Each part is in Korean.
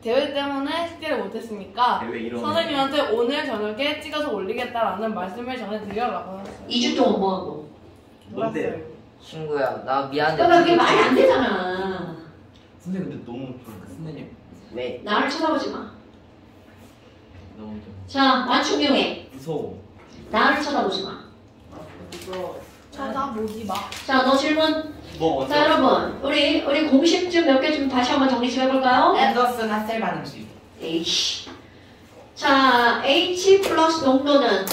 대회 때문에 숙제를 못했으니까 선생님한테 오늘 저녁에 찍어서 올리겠다라는 말씀을 전해드리려고 했어요. 2주 동안 뭐하고? 놀았어요. 친구야 나 미안해. 그러니까 그게 말이 안 되잖아. 선생님 근데 너무 선생님 왜? 나를 쳐다보지 마. 너무 좀 자, 완충용해. 무서워. 나를 쳐다보지 마. 이거 쳐다보지 마. 자, 너 질문. 뭐 자, 여러분, 우리 공식점 몇 개 좀 다시 한번 정리 좀 해볼까요? 앤더슨 핫셀 반응식. H. 자, H 플러스 농도는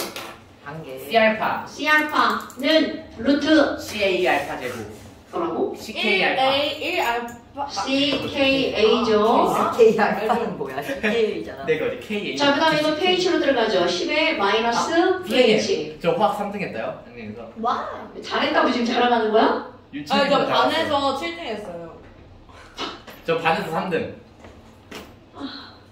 한 개. C알파. C알파는 루트 CA 알파 제곱. 뭐라고? CK 알파. 1 알파. CKA죠. CK 알파는 뭐야? CK잖아. 네, 거지 KA. 자, 그 다음에 이거 pH로 들어가죠. 10의 마이너스 pH. 저 화학 3등 했어요. 선생님에서. 와. 잘했다고 지금 자랑하는 거야? 아, 저 반에서 7등 했어요. 저 반에서 3등.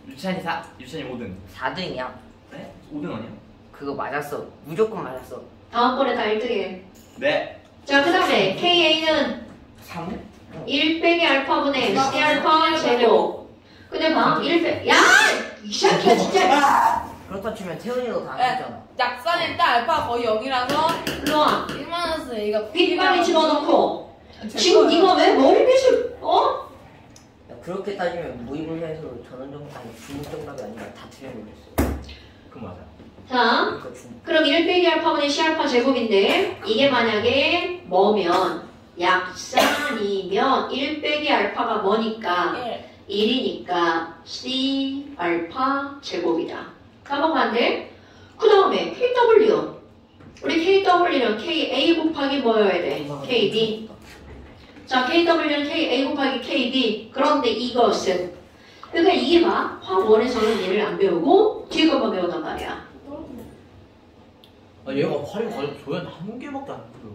유찬이 5등. 4등이야. 네? 5등 아니야? 그거 맞았어. 무조건 맞았어. 다음번에 다 1등해. 네. 자, 그 다음에 KA는 3? 1 빼기 알파분의 C 알파 제곱. 근데 봐, 1 빼. 야! 이 새끼야, 진짜. 그렇다 치면 태훈이도 다 네. 했잖아. 약산일 때 알파가 거의 0이라서 일로 와. 1마이너스 A가 빗발이 집어넣고. 지금 네가 왜 머리빗을, 어? 야, 그렇게 따지면 무의불해서 전원정답 아니 중정답이 아니라 다 틀려버렸어. 그럼 맞아. 자, 그러니까 중. 그럼 1 빼기 알파분의 C 알파 제곱인데, 이게 만약에 뭐면, 약산이면 1 빼기 알파가 뭐니까? 1이니까 C 알파 제곱이다. 까먹으면 안 돼? 그 다음에 KW. 우리 KW는 KA 곱하기 뭐여야 돼? KD. 자, KW는 KA 곱하기 KD. 그런데 이것은. 그러니까 이게 봐. 화원에서는 얘를 안 배우고 뒤에 것만 배운단 말이야. 아, 얘가 활이 가지고 조연 한 개밖에 안 보여.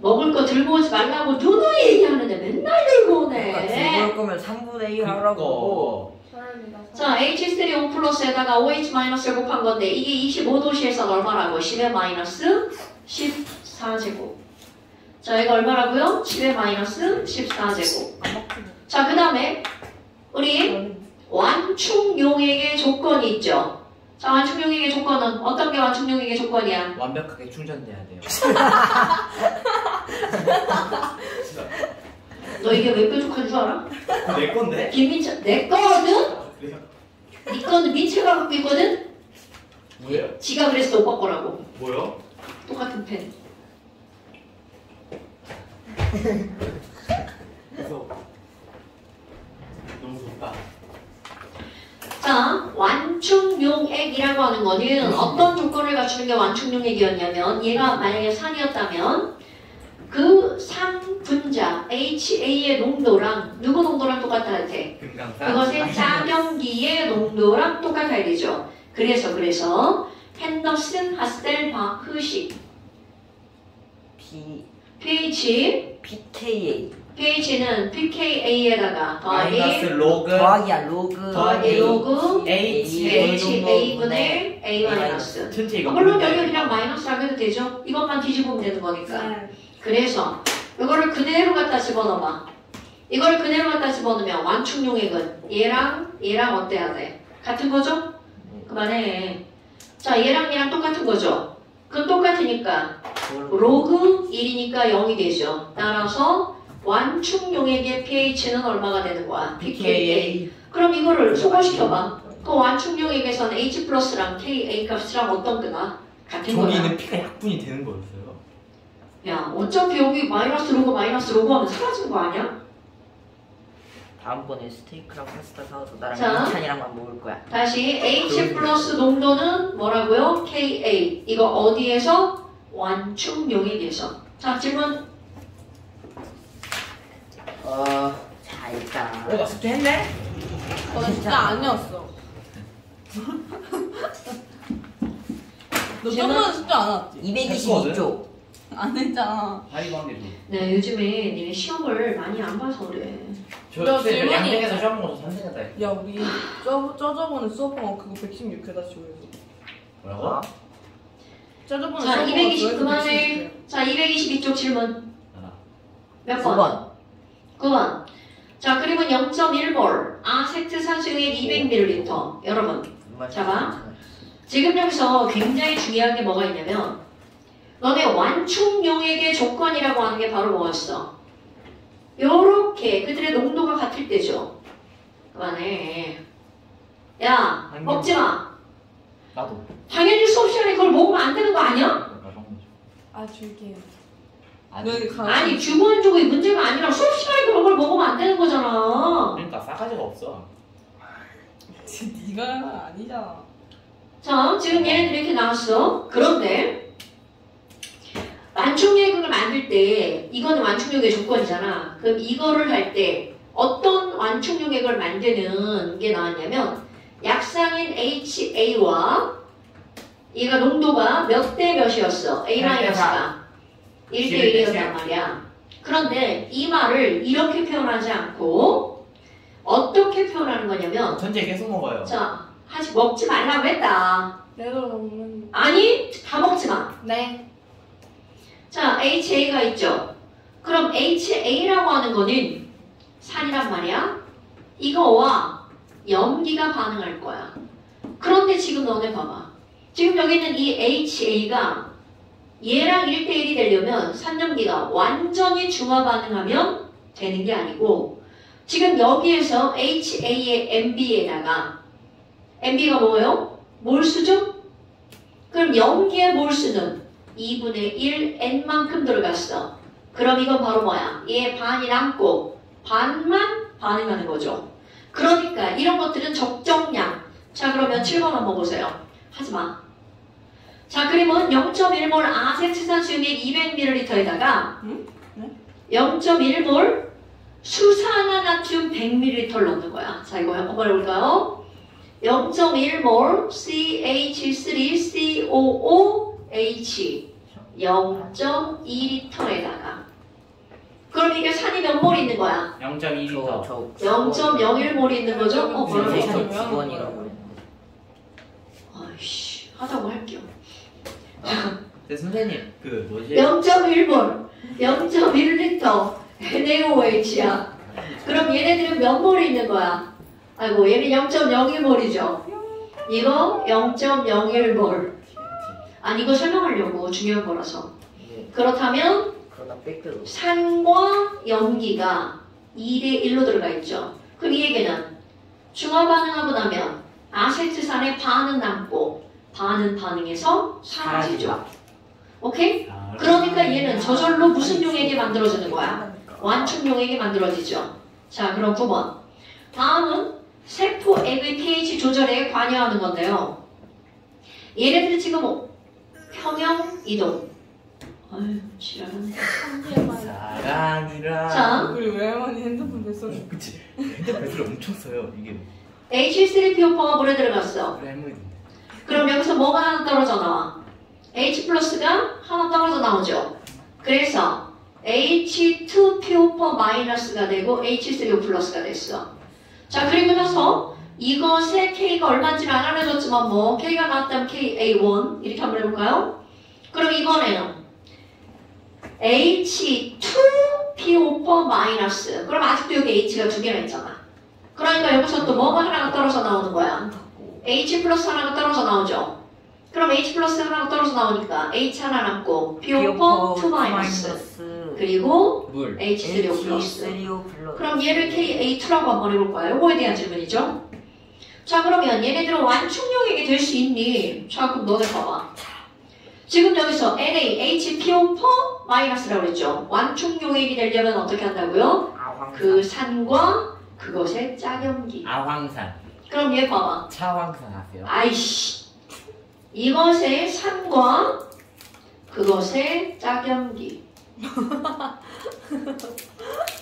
먹을 거 들고 오지 말라고 누누이 얘기하는데 맨날 들고 그러니까 오네. 들고 올 거면 3분의 2 하라고. 자, H3O 플러스에다가 OH-을 곱한 건데 이게 25도씨에서 얼마라고? 10의 마이너스 14제곱. 자, 이거 얼마라고요? 10의 마이너스 14제곱. 자, 그 다음에 우리 완충용액의 조건이 있죠. 자, 완충용액의 조건은 어떤 게 완충용액의 조건이야? 완벽하게 충전돼야 돼요. 너 이게 왜 뾰족한 줄 알아? 내 건데? 김민철, 내 거거든? 그래요? 네 거는 민채가 갖고 있거든? 뭐예요? 지가 그랬어, 오빠 거라고. 뭐요? 똑같은 펜. 무서워. 너무 무섭다. 자, 완충용액이라고 하는 거는 어떤 조건을 갖추는 게 완충용액이었냐면 얘가 만약에 산이었다면 그 산 분자 HA의 농도랑 누구 농도랑 똑같아야 돼? 금강산. 그것의 작용기의 농도랑 똑같아야 되죠. 그래서 헨더슨 하셀 바흐식 pH pH는 pKa에다가 마이너스 더하기 로그 더하기야 로그. 더하기 로그 H HA분의 A 마이너스. 전체 이거 물론 여기 그냥 마이너스라고 해도 되죠. 이것만 뒤집으면 되는 거니까. 그래서 이거를 그대로 갖다 집어넣어봐. 이걸 그대로 갖다 집어넣으면 완충용액은 얘랑 어때야 돼? 같은 거죠? 그만해. 자, 얘랑 똑같은 거죠? 그럼 똑같으니까 로그 1이니까 0이 되죠. 따라서 완충용액의 pH는 얼마가 되는 거야? pKa. 그럼 이거를 소거시켜봐. 그 완충용액에서는 H 플러스랑 Ka 값이랑 어떤 거가 같은 거야. 종이는 P가 약분이 되는 거였어요. 야, 어차피 여기 마이너스 로그 하면 사라진 거 아니야? 다음번에 스테이크랑 파스타 사와서 나랑 자. 민찬이랑만 먹을 거야. 다시 H 플러스 농도는 뭐라고요? Ka. 이거 어디에서? 완충용액에서. 자, 질문. 자 일단. 나 숙제했네? 나 진짜 아니었어. 너 저번에 진짜 안 왔지? 222쪽. 안 했잖아. 바이브 한 개도. 네, 요즘에 니네 시험을 많이 안 봐서 그래. 저 질문이- 양등에서 시험 보고서 3등 했다. 야, 우리 저번에 수업한 거 그거 116회다 조회수. 뭐라고? 저번에 자, 수업한 거 220 조회수 그만해. 자, 222쪽 질문. 하나. 몇 번? 9번. 9번. 자, 그리고 0.1몰 아세트산수유액 200ml. 여러분, 자, 지금 여기서 굉장히 중요한 게 뭐가 있냐면 너네 완충용액의 조건이라고 하는 게 바로 뭐였어? 요렇게 그들의 농도가 같을 때죠. 그만해. 야, 먹지 마. 나도. 당연히 수업 시간에 그걸 먹으면 안 되는 거 아니야? 아 줄게요. 아니 주고 안 주고의 문제가 아니라 수업 시간에 그런 걸 먹으면 안 되는 거잖아. 그러니까 싸가지가 없어. 네가 아니잖아. 자, 지금 얘네들 이렇게 나왔어. 그런데 완충용액을 만들 때 이거는 완충용액의 조건이잖아. 그럼 이거를 할 때 어떤 완충용액을 만드는 게 나왔냐면 약상인 HA와 얘가 농도가 몇 대 몇이었어? A-가 1대 1이었단 말이야. 그런데 이 말을 이렇게 표현하지 않고 어떻게 표현하는 거냐면 전체 계속 먹어요. 자, 하지 먹지 말라고 했다. 내가 먹는. 아니, 다 먹지 마. 네. 자, HA가 있죠. 그럼 HA라고 하는 거는 산이란 말이야. 이거와 염기가 반응할 거야. 그런데 지금 너네 봐봐. 지금 여기 있는 이 HA가 얘랑 1대1이 되려면 산염기가 완전히 중화 반응하면 되는 게 아니고 지금 여기에서 HA의 MB에다가 MB가 뭐예요? 몰수죠? 그럼 염기의 몰수는 2분의 1 N만큼 들어갔어. 그럼 이건 바로 뭐야? 얘 반이 남고 반만 반응하는 거죠. 그러니까 이런 것들은 적정량. 자, 그러면 7번 한번 보세요. 하지마. 자, 그러면 0.1몰 아세트산수용액 200ml에다가 0.1몰 수산화나트륨 100ml를 넣는 거야. 자, 이거 한번 해볼까요? 0.1몰 CH3COOH 0.2L에다가 그럼 이게 산이 몇 몰 있는 거야? 0.2리터. 0.01몰 있는 거죠? 뭐라고? 선생님이 9번이라고 아이씨, 하자고 할게요. 근데 선생님 그 뭐지? 0.1몰, 0.1L NaOH야. 그럼 얘네들은 몇 몰이 있는 거야? 아이고, 얘는 0.01몰이죠. 이거 0.01몰. 아니, 이거 설명하려고 중요한 거라서. 그렇다면 그러나 빽대로 산과 염기가 2대1로 들어가 있죠. 그럼 이 얘기는 중화 반응하고 나면 아세트산의 반은 남고 반은 반응해서 사라지죠. 오케이? 그러니까 얘는 저절로 무슨 용액이 만들어지는 거야? 완충용액이 만들어지죠. 자, 그럼 9번. 다음은 세포액의 pH 조절에 관여하는 건데요. 얘네들 지금 평형 이동. 아유, 지랄하네. 사랑이라. 자, 우리 외할머니 핸드폰 뱃속에. 그치. 핸드폰 배터리 엄청 써요 이게. H3PO4가 물에 들어갔어. 그래 할머니인데. 그럼 여기서 뭐가 하나 떨어져 나와? H 플러스가 하나 떨어져 나오죠. 그래서 H2PO4 마이너스가 되고 H3O 플러스가 됐어. 자, 그리고 나서 이것의 K가 얼마인지는 안 알려줬지만 뭐 K가 나왔다면 KA1 이렇게 한번 해볼까요? 그럼 이번에는 H2PO4 마이너스. 그럼 아직도 여기 H가 두 개나 있잖아. 그러니까 여기서 또 뭐가 하나가 떨어져 나오는 거야? H 플러스 하나가 떨어져 나오죠. 그럼 H 플러스 하나가 떨어져 나오니까 H 하나 남고 PO4 2 마이너스 그리고 물. H3O 플러스. H3O 그럼 얘를 KA2라고 한번 해볼까요? 요거에 대한 질문이죠. 자, 그러면 얘네들은 완충용액이 될 수 있니? 자, 그럼 너네 봐봐. 지금 여기서 NaHPO4 마이너스라고 그랬죠. 완충용액이 되려면 어떻게 한다고요? 그 산과 그것의 짝염기. 아황산. 그럼 얘 봐봐. 차황산 아세요? 아이씨. 이것의 산과 그것의 짝염기.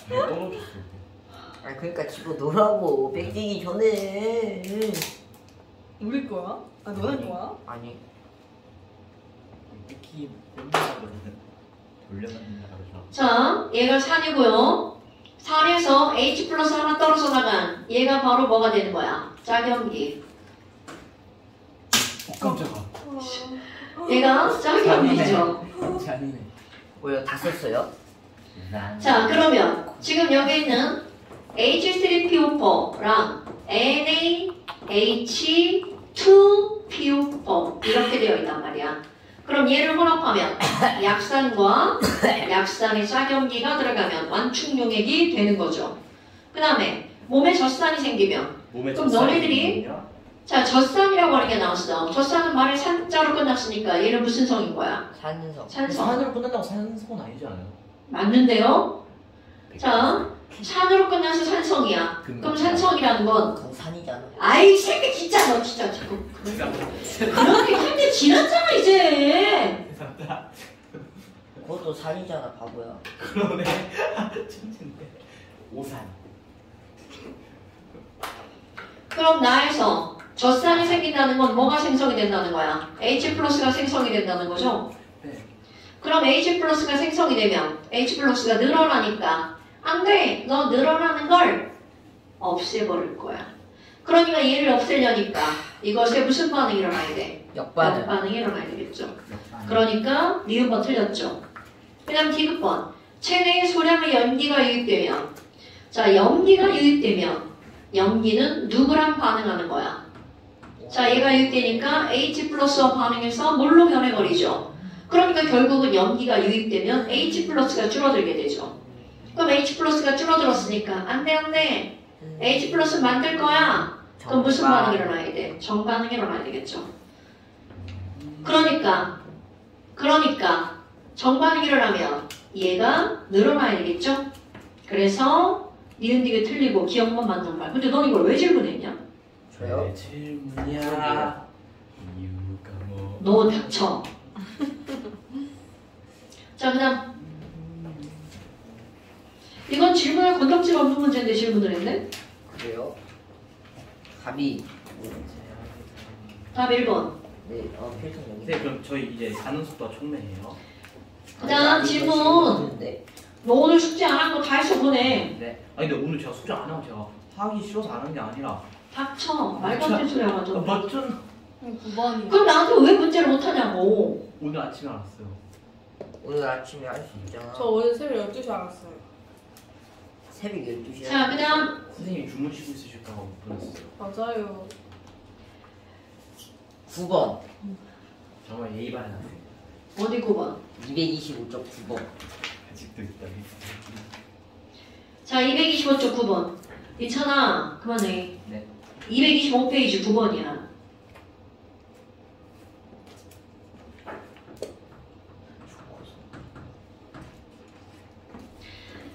떨어졌어. 아 그러니까 집어 넣으라고 뺏기기 전에. 우리 거야? 아 너네 거야? 아니 특히 뺀다거든. 돌려받는다 그러죠. 자, 얘가 산이고요. 산에서 H 플러스 하나 떨어져 나간 얘가 바로 뭐가 되는 거야? 짝염기. 깜짝아. 얘가 짝염기죠. 잔이네. 왜요? 다 썼어요? 자, 그러면 지금 여기 있는 H3PO4랑 NaH2PO4 이렇게 되어 있단 말이야. 그럼 얘를 혼합하면 약산과 약산의 짝염기가 들어가면 완충용액이 되는 거죠. 그 다음에 몸에 젖산이 생기면 그럼 너네들이 자 젖산이라고 하는 게 나왔어. 젖산은 말이 산자로 끝났으니까 얘는 무슨 성인 거야? 산성. 산성. 산으로 끝난다고 산성은 아니지 않아요? 맞는데요? 자 산으로 끝나서 산성이야. 그럼 산성이라는 건 그건 산이잖아. 아이 새끼 진짜 너 진짜 자꾸 그렇게 할때 지났잖아 이제. 그것도 산이잖아 바보야. 그러네. 천진데. 오산. 그럼 나에서 젖산이 생긴다는 건 뭐가 생성이 된다는 거야? H 플러스가 생성이 된다는 거죠? 네. 그럼 H 플러스가 생성이 되면 H 플러스가 늘어나니까 안 돼! 너 늘어나는 걸 없애버릴 거야. 그러니까 얘를 없애려니까 이것에 무슨 반응이 일어나야 돼? 역반응. 역반응이 일어나야 되겠죠. 그러니까 니은번 틀렸죠. 그 다음 디귿번 체내에 소량의 염기가 유입되면 자 염기가 유입되면 염기는 누구랑 반응하는 거야? 자 얘가 유입되니까 H 플러스와 반응해서 뭘로 변해버리죠. 그러니까 결국은 염기가 유입되면 H 플러스가 줄어들게 되죠. 그럼 H 플러스가 줄어들었으니까 안돼 H 플러스 만들 거야. 그럼 무슨 반응이 일어나야 돼? 정반응이 일어나야 되겠죠. 그러니까 정반응이 일어나면 얘가 늘어나야 되겠죠. 그래서 니은 디귿 틀리고 기억만 맞는 말. 근데 넌 이걸 왜 질문했냐? 저요? 질문이야. 이유가 뭐? 너 닥쳐. 자 그다음 이건 질문할 건덕지가 없는 문제인데 질문을 했네. 그래요? 답이 답 1번. 네, 필통 여기. 네, 그럼 저희 이제 가는 속도가 촉매예요. 그다음 질문. 너 오늘 숙제 안 한 거 다 했어 보내. 네. 아니 근데 오늘 제가 숙제 안 하고 제가 하기 싫어서 안 한 게 아니라. 닥쳐. 말도 안 되는 소리 하고. 맞죠? 9번이. 그럼 나한테 왜 문제를 못 하냐고. 오늘 아침에 알았어요. 오늘 아침에 할 수 있잖아. 저 오늘 새벽 12시 알았어요. 새벽 12시에. 자 그다음 선생님이 주무시고 있으실까봐 보냈어요. 맞아요. 9번. 정말 예의 바른 학생. 어디 9번. 225쪽 9번. 아직도 있다. 자 225쪽 9번. 괜찮아. 그만해. 네. 225페이지 9번이야.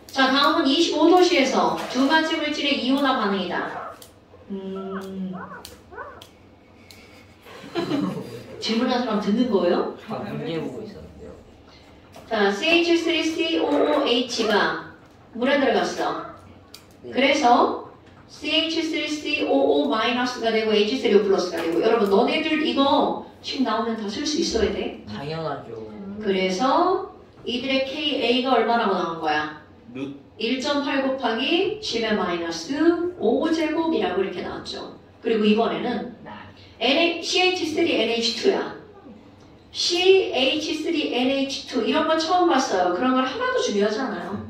자 다음은 25도시에서 두 가지 물질의 이온화 반응이다. 질문한 사람 듣는 거예요? 아, 문제 보고 있었는데요. 자 CH3COOH가 물에 들어갔어. 네. 그래서 CH3COO-가 되고 H3O+가 되고 여러분 너네들 이거 지금 나오면 다 쓸 수 있어야 돼. 당연하죠. 그래서 이들의 KA가 얼마라고 나온 거야? 1.8 곱하기 10의 마이너스 5제곱이라고 이렇게 나왔죠. 그리고 이번에는 CH3NH2야. CH3NH2 이런 거 처음 봤어요. 그런 걸 하나도 중요하지 않아요.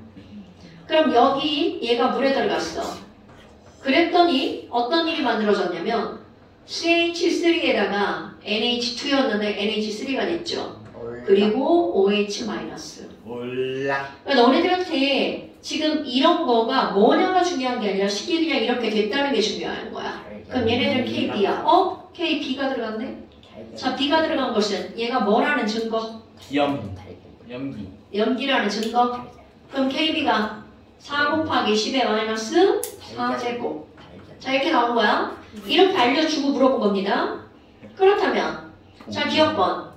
그럼 여기 얘가 물에 들어갔어. 그랬더니 어떤 일이 만들어졌냐면 CH3에다가 NH2였는데 NH3가 됐죠. 그리고 OH 마이너스. 올라. 그러니까 너네들한테 지금 이런 거가 뭐냐가 중요한 게 아니라 식이 그냥 이렇게 됐다는 게 중요한 거야. 그럼 얘네들 KB야. KB가 들어갔네? 자, B가 들어간 것은 얘가 뭐라는 증거? 염기. 염기라는 증거. 그럼 KB가 4 곱하기 10의 마이너스 4제곱. 자, 이렇게 나온 거야. 이렇게 알려주고 물어본 겁니다. 그렇다면 자, 기억번.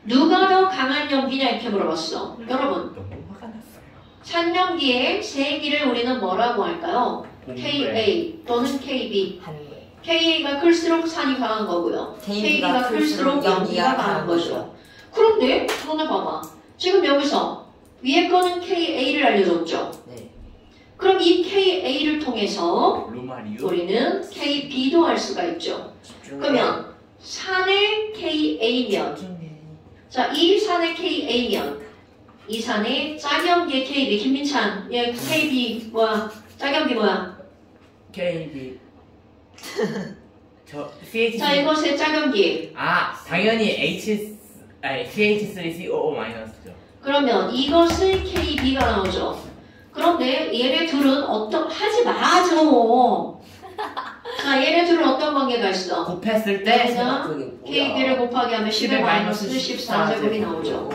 누가 더 강한 염기냐 이렇게 물어봤어. 여러분, 너무 화가 났어요. 산염기의 세기를 우리는 뭐라고 할까요? KA 또는 KB. KA가 클수록 산이 강한 거고요. KB가 클수록 염기가 강한 거죠. 그런데 너네 봐봐. 지금 여기서 위에 거는 KA를 알려줬죠. 네. 그럼 이 KA를 통해서 루마리오. 우리는 KB도 할 수가 있죠. 그러면 산의 KA면 자, 이 산의 KA면 이 산의 짝염기의 KB 김민찬 얘 KB 뭐야? 짝연기 뭐야? KB. 저 CH. 자, 이것의 짝연기. 아, 당연히 CH3COO 마이너스죠. 그러면 이것의 KB가 나오죠. 그런데 얘네 둘은 하지 마, 저. 자, 얘네 둘은 어떤 관계가 있어? 곱했을 때 그래서 KB를 곱하기 하면 10의 마이너스 14제곱이 나오죠.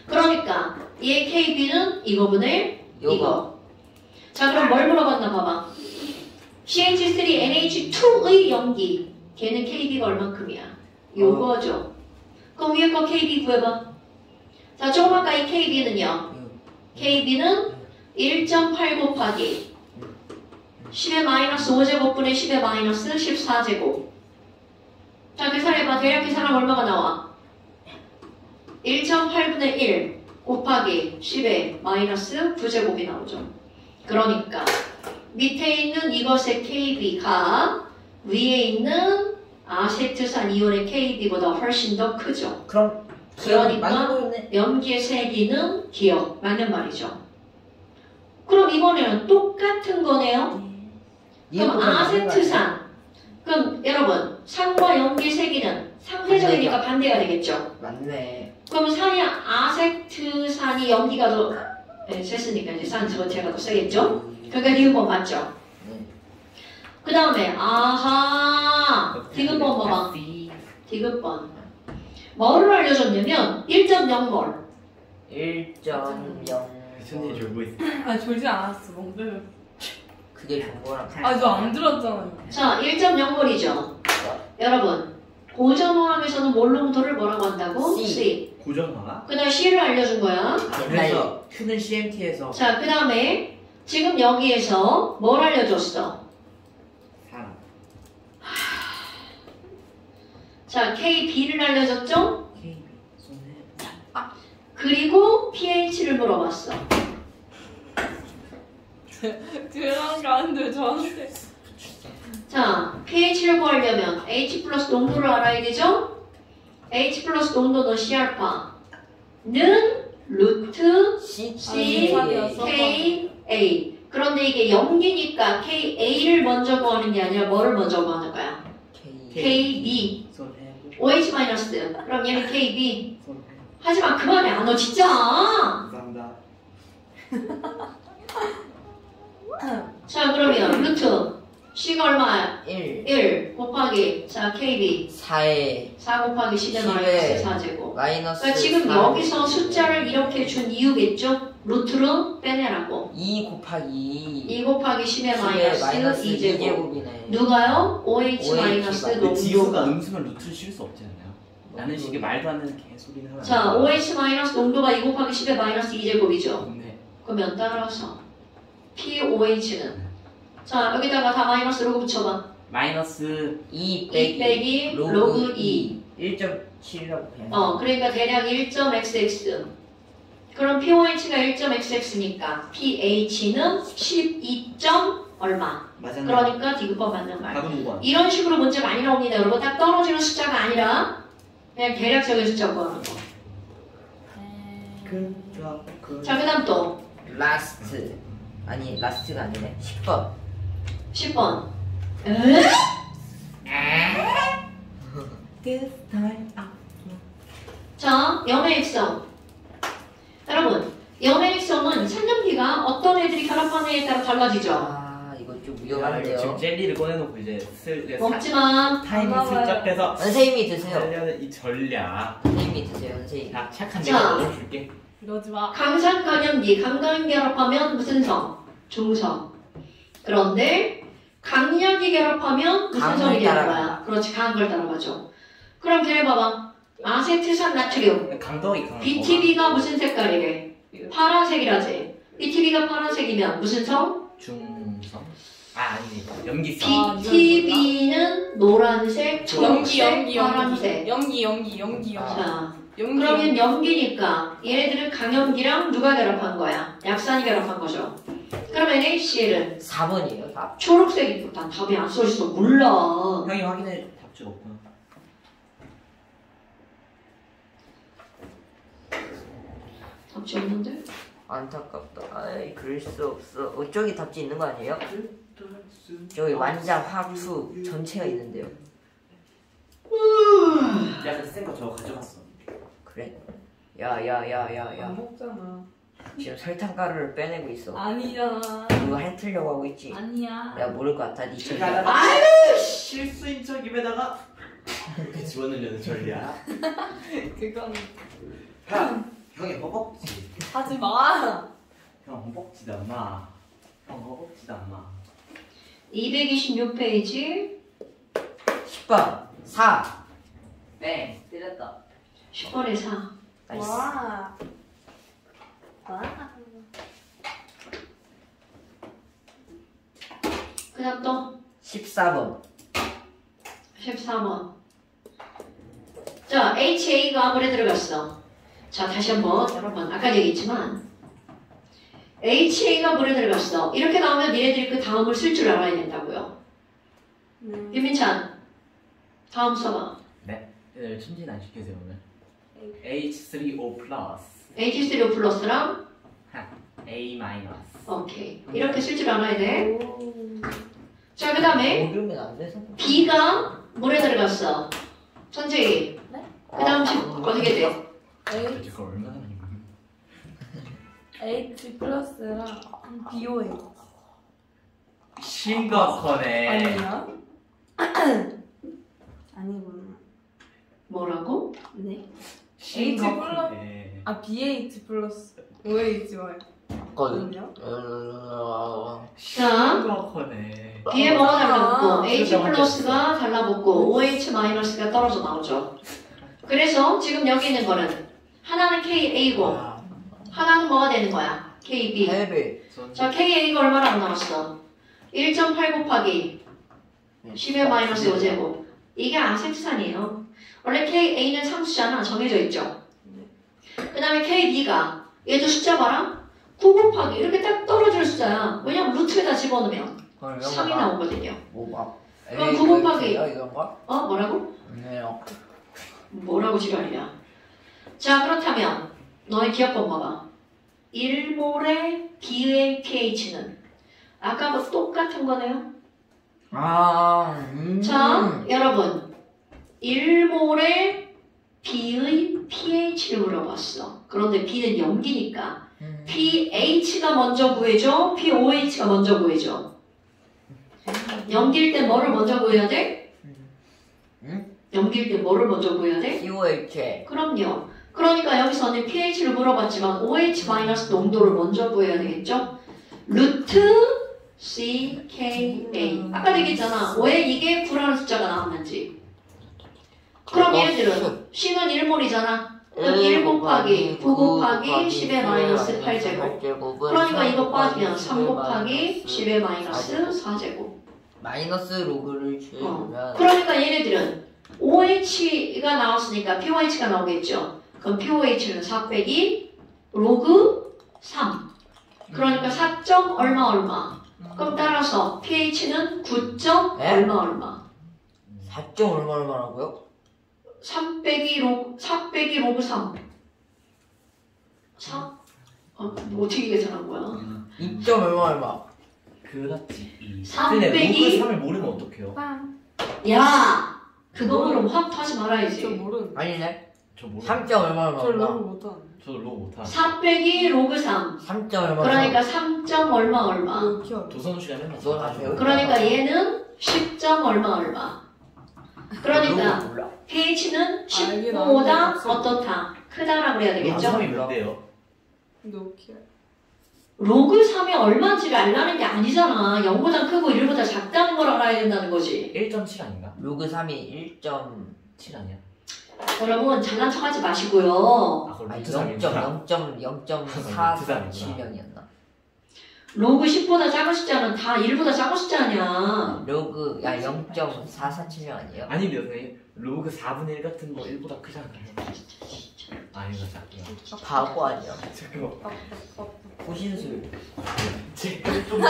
그러니까 얘 KB는 이거분의 이거. 자, 그럼 뭘 물어봤나 봐봐. CH3NH2의 염기. 걔는 KB가 얼만큼이야? 요거죠. 그럼 위에 거 KB 구해봐. 자, 조금 아까 이 KB는요. KB는 1.8 곱하기 10의 마이너스 5제곱분의 10의 마이너스 14제곱. 자, 계산해봐. 대략 계산하면 얼마가 나와? 1.8분의 1 곱하기 10의 마이너스 9제곱이 나오죠. 그러니까 밑에 있는 이것의 KB가 위에 있는 아세트산 이온의 KB보다 훨씬 더 크죠. 그러니까 염기의 세기는 기억. 맞는 말이죠. 그럼 이번에는 똑같은 거네요. 그럼 아세트산. 그럼 여러분 산과 염기의 세기는 상쇄적이니까 반대가 되겠죠. 맞네. 그럼 산이 아세트산이 염기가 더 셌으니까 이제 산 전체가 더 세겠죠. 그러니까 디귿번 맞죠. 그 다음에 아하 디귿번 봐봐. 디귿번 뭐를 알려줬냐면 1.0몰 1.0 천천히 졸고 있어. 아 졸지 않았어. 멍들. 그게 정보랑 아저 안 들었잖아요. 자 1.0몰이죠. 여러분 고전화학에서는 몰롱도를 뭐라고 한다고? C. 고정화학? 그 다음에 C를 알려준 거야. 그래서 Q는 CMT에서 자 그 다음에 지금 여기에서 뭘 알려줬어? 사람. 자 KB를 알려줬죠? KB 손에 그리고 pH를 물어봤어. 그런 거 안 돼 저한테. 자, pH를 구하려면 H 플러스 농도를 알아야 되죠? H 플러스 농도는 C알파는 루트 C K A. 그런데 이게 염기니까 K A를 먼저 구하는 게 아니라 뭐를 먼저 구하는 거야? K B. 손해. OH 마이너스. 그럼 얘는 K B. 손해. 하지마 그만해. 아 너 진짜. 감사합니다. 자 그러면 루트 C가 얼마야? 1 1 곱하기 자 KB 4에 4 곱하기 10의 10의 마이너스 4제곱. 마이너스 그러니까 지금 4 여기서 숫자를 이렇게 준 이유겠죠? 루트로 빼내라고. 2 곱하기 2 곱하기 10의 10의 마이너스 2제곱. 2제곱이네. 누가요? OH 마이너스 근데 지수가 농도. 음수면 루트를 씌울 수 없지 않나요? 라는 식의 말도 안 되는 개소리는 하면 자, OH 마이너스 농도가 2 곱하기 10의 마이너스 2제곱이죠. 네. 그러면 따라서 POH는 자, 여기다가 다 마이너스로 붙여봐. 마이너스 2 2 빼기 로그 2. 1.7이라고 해요. 그러니까 대략 1.xx. 그럼 POH가 1.xx니까 pH는 12. 얼마. 맞았네. 그러니까 디귿번 맞는 말. 답은 5번. 이런 식으로 문제 많이 나옵니다. 여러분 딱 떨어지는 숫자가 아니라 그냥 대략적인 숫자 구하는 거. 자, 그 다음 또 라스트 아니 라스트가 아니네 10번 10번. 자, 염해액성. 여러분, 염해액성은 산염기가 어떤 애들이 결합하느냐에 따라 달라지죠. 아 이거 좀 지금 위험한데요. 젤리를 꺼내놓고 이제 먹지마. 타이밍 슬쩍 빼서 선생님이 드세요. 하려는 이 전략. 선생님이 드세요 선생님. 야, 착한 자. 내가 넣어줄게. 이러지 마. 강산강염기, 강강염 결합하면 무슨 성? 중성. 그런데 강약이 결합하면 무슨 강을 성이 되는 따라가. 거야? 그렇지, 강한 걸 따라가죠. 그럼 걔네 봐봐. 아세트산 나트륨. 강덕이 강한 BTB가 무슨 색깔이래? 파란색이라지. BTB가 파란색이면 무슨 성? 중성. 아니지. 염기성. 아, BTB는 노란색, 초록색, 파란색. 연기. 자, 연기. 그러면 염기니까 얘네들은 강염기랑 누가 결합한 거야? 약산이 결합한 거죠. 그럼 NaCl은 4번이에요 4. 초록색이 난 답이 안 써있어. 몰라. 형이 확인해 답지가 없구나. 답지 없는데? 안타깝다. 아이 그럴 수 없어. 저기 답지 있는 거 아니에요? 저기 완자, 화학, 수 전체가 있는데요. 야 근데 쌤거 저거 가져갔어. 그래? 야야야야야. 안 먹잖아. 지금 설탕 가루를 빼내고 있어. 아니잖아. 이거 핥으려고 하고 있지. 아니야. 내가 모를 것 같아. 니 책. 아유 실수인 척 입에다가 이렇게 집어넣으려는 전략. 그건 형이 허벅지. 하지 마. 형 허벅지다 엄마. 형 허벅지다 엄마. 226페이지 10번 4. 뺑 때렸다. 10번에 4. 나이스. 와. 와. 그 다음 또 14번. 14번. 자, HA가 물에 들어갔어. 자, 다시 한번 여러분 아까 얘기했지만 HA가 물에 들어갔어. 이렇게 나오면 니네들이 그 다음을 쓸 줄 알아야 된다고요. 윤민찬 다음 써봐. 네. 네 천진 안 시키세요 오늘. H3O 플러스. H3O 플러스랑 A 마이너스. 오케이. 이렇게 쓸 줄 알아야 돼. 자, 그 다음에 모르면 안 돼서. B가 물에 들어갔어. 선재희. 네? 그 다음 어떻게 돼? 이거 얼마나 많이 먹는? H 플러스랑 BOA. 싱거커네. 아니야? 아니구나. 뭐라고? 네. 싱거커네. 아 BH 플러스 OHY. 거든요. 자, 싱거커네. B에 뭐가 달라붙고 아, H 플러스가 달라붙고 OH 마이너스가 떨어져 나오죠. 그래서 지금 여기 있는 거는 하나는 KA고 하나는 뭐가 되는 거야? KB. 헬비. 자, KA가 얼마나 나왔어? 1.8 곱하기 10의 마이너스 5제곱. 이게 아색산이에요. 원래 KA는 상수잖아. 정해져 있죠. 그 다음에 KB가 얘도 숫자 봐라. 9 곱하기 이렇게 딱 떨어질 숫자야. 왜냐면 루트에다 집어넣으면 3이 나오거든요. 뭐 그럼 9 곱하기 이런 거? 뭐라고? 네요. 뭐라고 지랄이야. 자, 그렇다면 너의 기억법 봐봐. 1몰의 B의 pH는 아까하고 똑같은 거네요. 자, 여러분 1몰의 B의 pH를 물어봤어. 그런데 B는 0기니까 pH가 먼저 구해줘? pOH가 먼저 구해줘? 0기일 때 뭐를 먼저 구해야 돼? 0기일 때 뭐를 먼저 구해야 돼? COH. 그럼요. 그러니까 여기서는 pH를 물어봤지만 OH- 농도를 먼저 구해야 되겠죠? 루트 CKA. 아까 얘기했잖아. 왜 이게 9라는 숫자가 나왔는지. 그럼 얘네들은 C는 1몰이잖아. 그럼 1 곱하기 9 곱하기 10의 마이너스 8제곱. 그러니까 이거 빠지면 3 곱하기 10의 마이너스 4제곱. 마이너스 로그를 주면 그러니까 얘네들은 OH가 나왔으니까 POH가 나오겠죠. 그럼 POH는 4 빼기 로그 3. 그러니까 4. 얼마. 그럼 따라서 pH는 9. 네? 얼마. 4점 얼마라고요? 3 빼기 로그 3. 3? 뭐 어떻게 계산한 거야? 2점 얼마? 그렇지. 3 근데 빼기 로그 3을 모르면 어떡해요? 빵. 야! 그거 그럼 확 하지 말아야지. 저 모르는. 아니네. 저 모르. 3점 저 얼마? 너무 못하는. 저도 로그 못하. 4 빼기 로그 3. 3점 얼마? 그러니까 3. 얼마. 이거 기억. 도선 시간 맨날. 너 다 배워? 그러니까 얘는 10. 얼마. 그러니까 몰라. pH는 이게 10보다 나한테 어떻다? 크다라고 그래야 로그 되겠죠? 3이 뭔데요? 너 기억. 로그 3이 얼마인지를 알라는 게 아니잖아. 0보다 크고 1보다 작다는 걸 알아야 된다는 거지. 1.7 아닌가? 로그 3이 1점 7 아니야? 여러분 장난 척하지 마시고요. 아 그걸 아니 루트 3이구나. 0.447명이었나? 로그 10보다 작은 숫자는 다 1보다 작은 숫자 아니야. 로그 0.447명 아니에요? 아닌데 선생님 로그 4분의 1 같은 거 1보다 크잖아요. 아니가 작구나. 바보 아니야? 잠깐만. 호신술. 좀.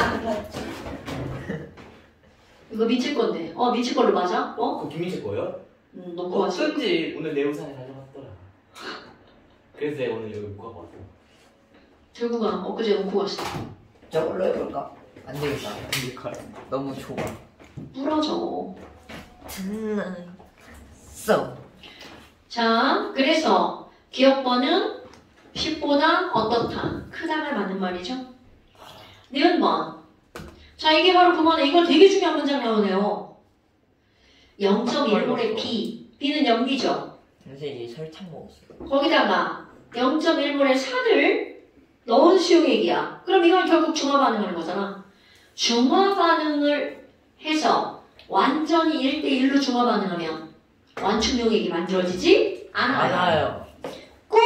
이거 미칠 건데. 미칠 걸로 맞아? 그거 김민재 거예요? 놓고 왔어. 어쩐지 오늘 내 우산에 가져갔더라. 그래서 내가 오늘 여기 못 가고 왔어. 들고 가. 엊그제 놓고 갔어. 저걸로 해볼까? 안 되겠다. 안될 것 같은데. 너무 좁아. 부러져. 써. 자, 그래서 기억번은 10보다 어떻다? 크다가 맞는 말이죠. 니은번. 자, 이게 바로 그거네. 이거 되게 중요한 문장 나오네요. 0.1몰의 B. B는 염기죠. 선생님이 설탕 먹었어요. 거기다가 0.1몰의 산을 넣은 수용액이야. 그럼 이건 결국 중화 반응하는 거잖아. 중화 반응을 해서 완전히 1대1로 중화 반응하면 완충용액이 만들어지지 않아요. 많아요. 꼭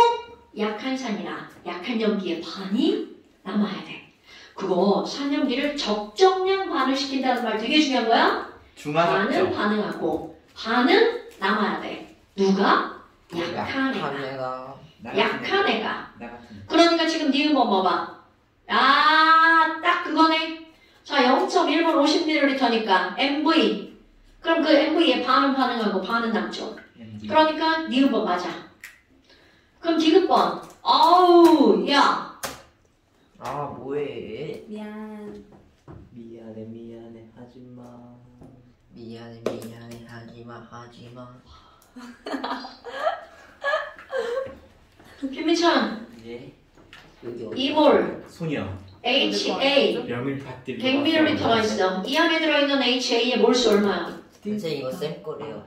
약한 산이나 약한 염기의 반이 남아야 돼. 그거 산염기를 적정량 반응시킨다는 말 되게 중요한 거야. 반은 중화작죠. 반응하고 반은 남아야 돼. 누가? 약한 애가. 애가. 약한 애가. 나 같은. 그러니까 지금 니은 번 봐봐. 딱 그거네. 자, 0.1번 50ml니까 MV. 그럼 그 MV에 반은 반응하고 반은 남죠. 그러니까 니은 번 맞아. 그럼 디귿 번. 아우, 야. 아 뭐해? 미안. 미안해 하지마. 미안해 하지마. 김민찬. 예. 여기 어디? 이몰 소녀. HA 명을 받들고. 100ml가 있어. 이 안에 들어있는 HA의 몰수 얼마야? 선생님 이거 쌤 거래요.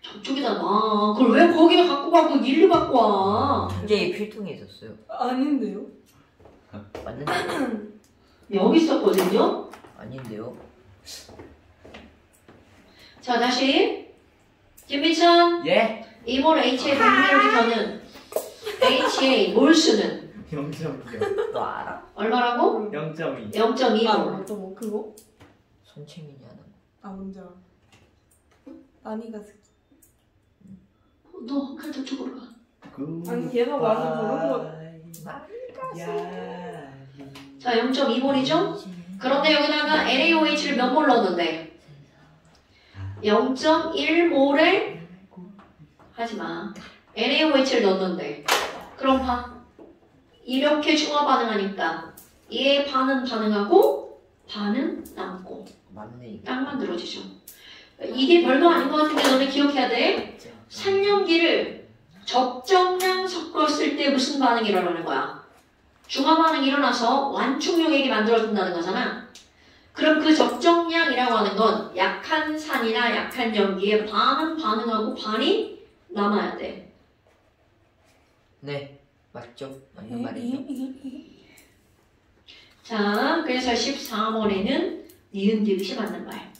저쪽에다 놔. 그걸 왜 거기다 갖고 가고 일로 갖고 와? 선생님 필통에 있었어요. 아닌데요? 맞는데? 여기 있었거든요? 아닌데요? 자, 다시. 김민찬. 예. 이몰 HA 100ml는 HA 몰수는 0.2. 너 알아? 얼마라고? 0.2. 0.2몰. 뭐 그거? 손채민이 하는 거. 아 뭔지 알아. 나니가 스키. 너 그냥 저쪽으로 가. 아니 얘가 말을 모르는 거. 야. 자, 0.2몰이죠? 그런데 여기다가 NaOH를 몇 몰 넣었는데? 0.1몰에 하지마. NaOH를 넣었는데. 그럼 봐. 이렇게 중화 반응하니까 얘 반은 반응하고 반은 남고 맞네 이거. 딱 만들어지죠. 이게 별거 아닌 것 같은데 너네 기억해야 돼. 산염기를 적정량 섞었을 때 무슨 반응이 일어나는 거야? 중화 반응이 일어나서 완충용액이 만들어진다는 거잖아. 그럼 그 적정량이라고 하는 건 약한 산이나 약한 염기에 반은 반응하고 반이 남아야 돼. 네 맞죠? 맞는 말이죠. 자, 그래서 13월에는 니은 디귿이 맞는 말.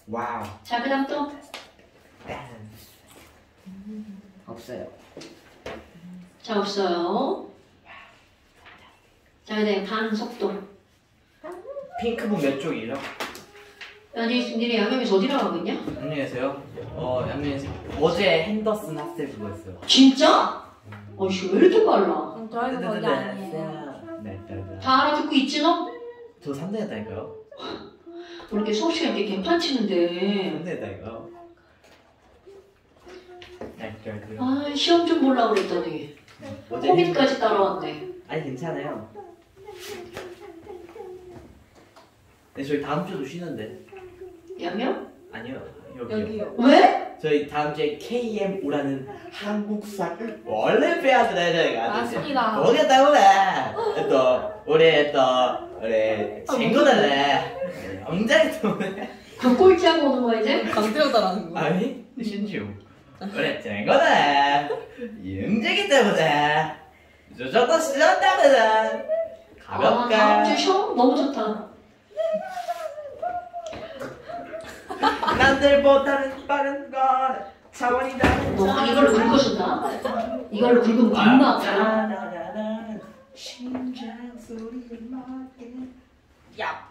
와우. 자, 그 다음 또 없어요. 자, 없어요. 자, 그다음 반응 속도. 핑크북 몇 쪽이에요? 야, 니네 양념에서 어디로 가고 있냐? 양면에서요? 양면에서 어제 핸더슨 학생 그거 했어요. 진짜? 어이씨, 왜 이렇게 빨라? 저희는 거기 아니에요. 네. 다 알아듣고 있지 너? 저 3등 했다니까요? 왜 이렇게 수업 시간 이렇게 개판치는데? 3등 했다니까요? 네. 아, 시험 좀 보려고 그랬더니 어제 코빗까지 따라왔네. 아니 괜찮아요. 네, 저희 다음 주도 쉬는데. 양념? 아니요. 여기요. 여기요. 왜? 저희 다음 주에 KMO라는 한국사 원래 빼야 돼 저희가. 맞습니다. 거기다 오래. 또 우리 친구들래. 엉장이 때문에. 그 꼴찌하고 오는 거야 이제? 강태우다라는 거. 아니 신주. 우리 친구들 영재기 때문에 저것도 시작하거든. 가볍게. 다음 주 쉬어? 너무 좋다. 남들보다는 빠른 건 차원이 다른. 너 이걸로 긁어준다? 이걸로 긁으면 겁나 아파. 심장 소리를 막게. 야.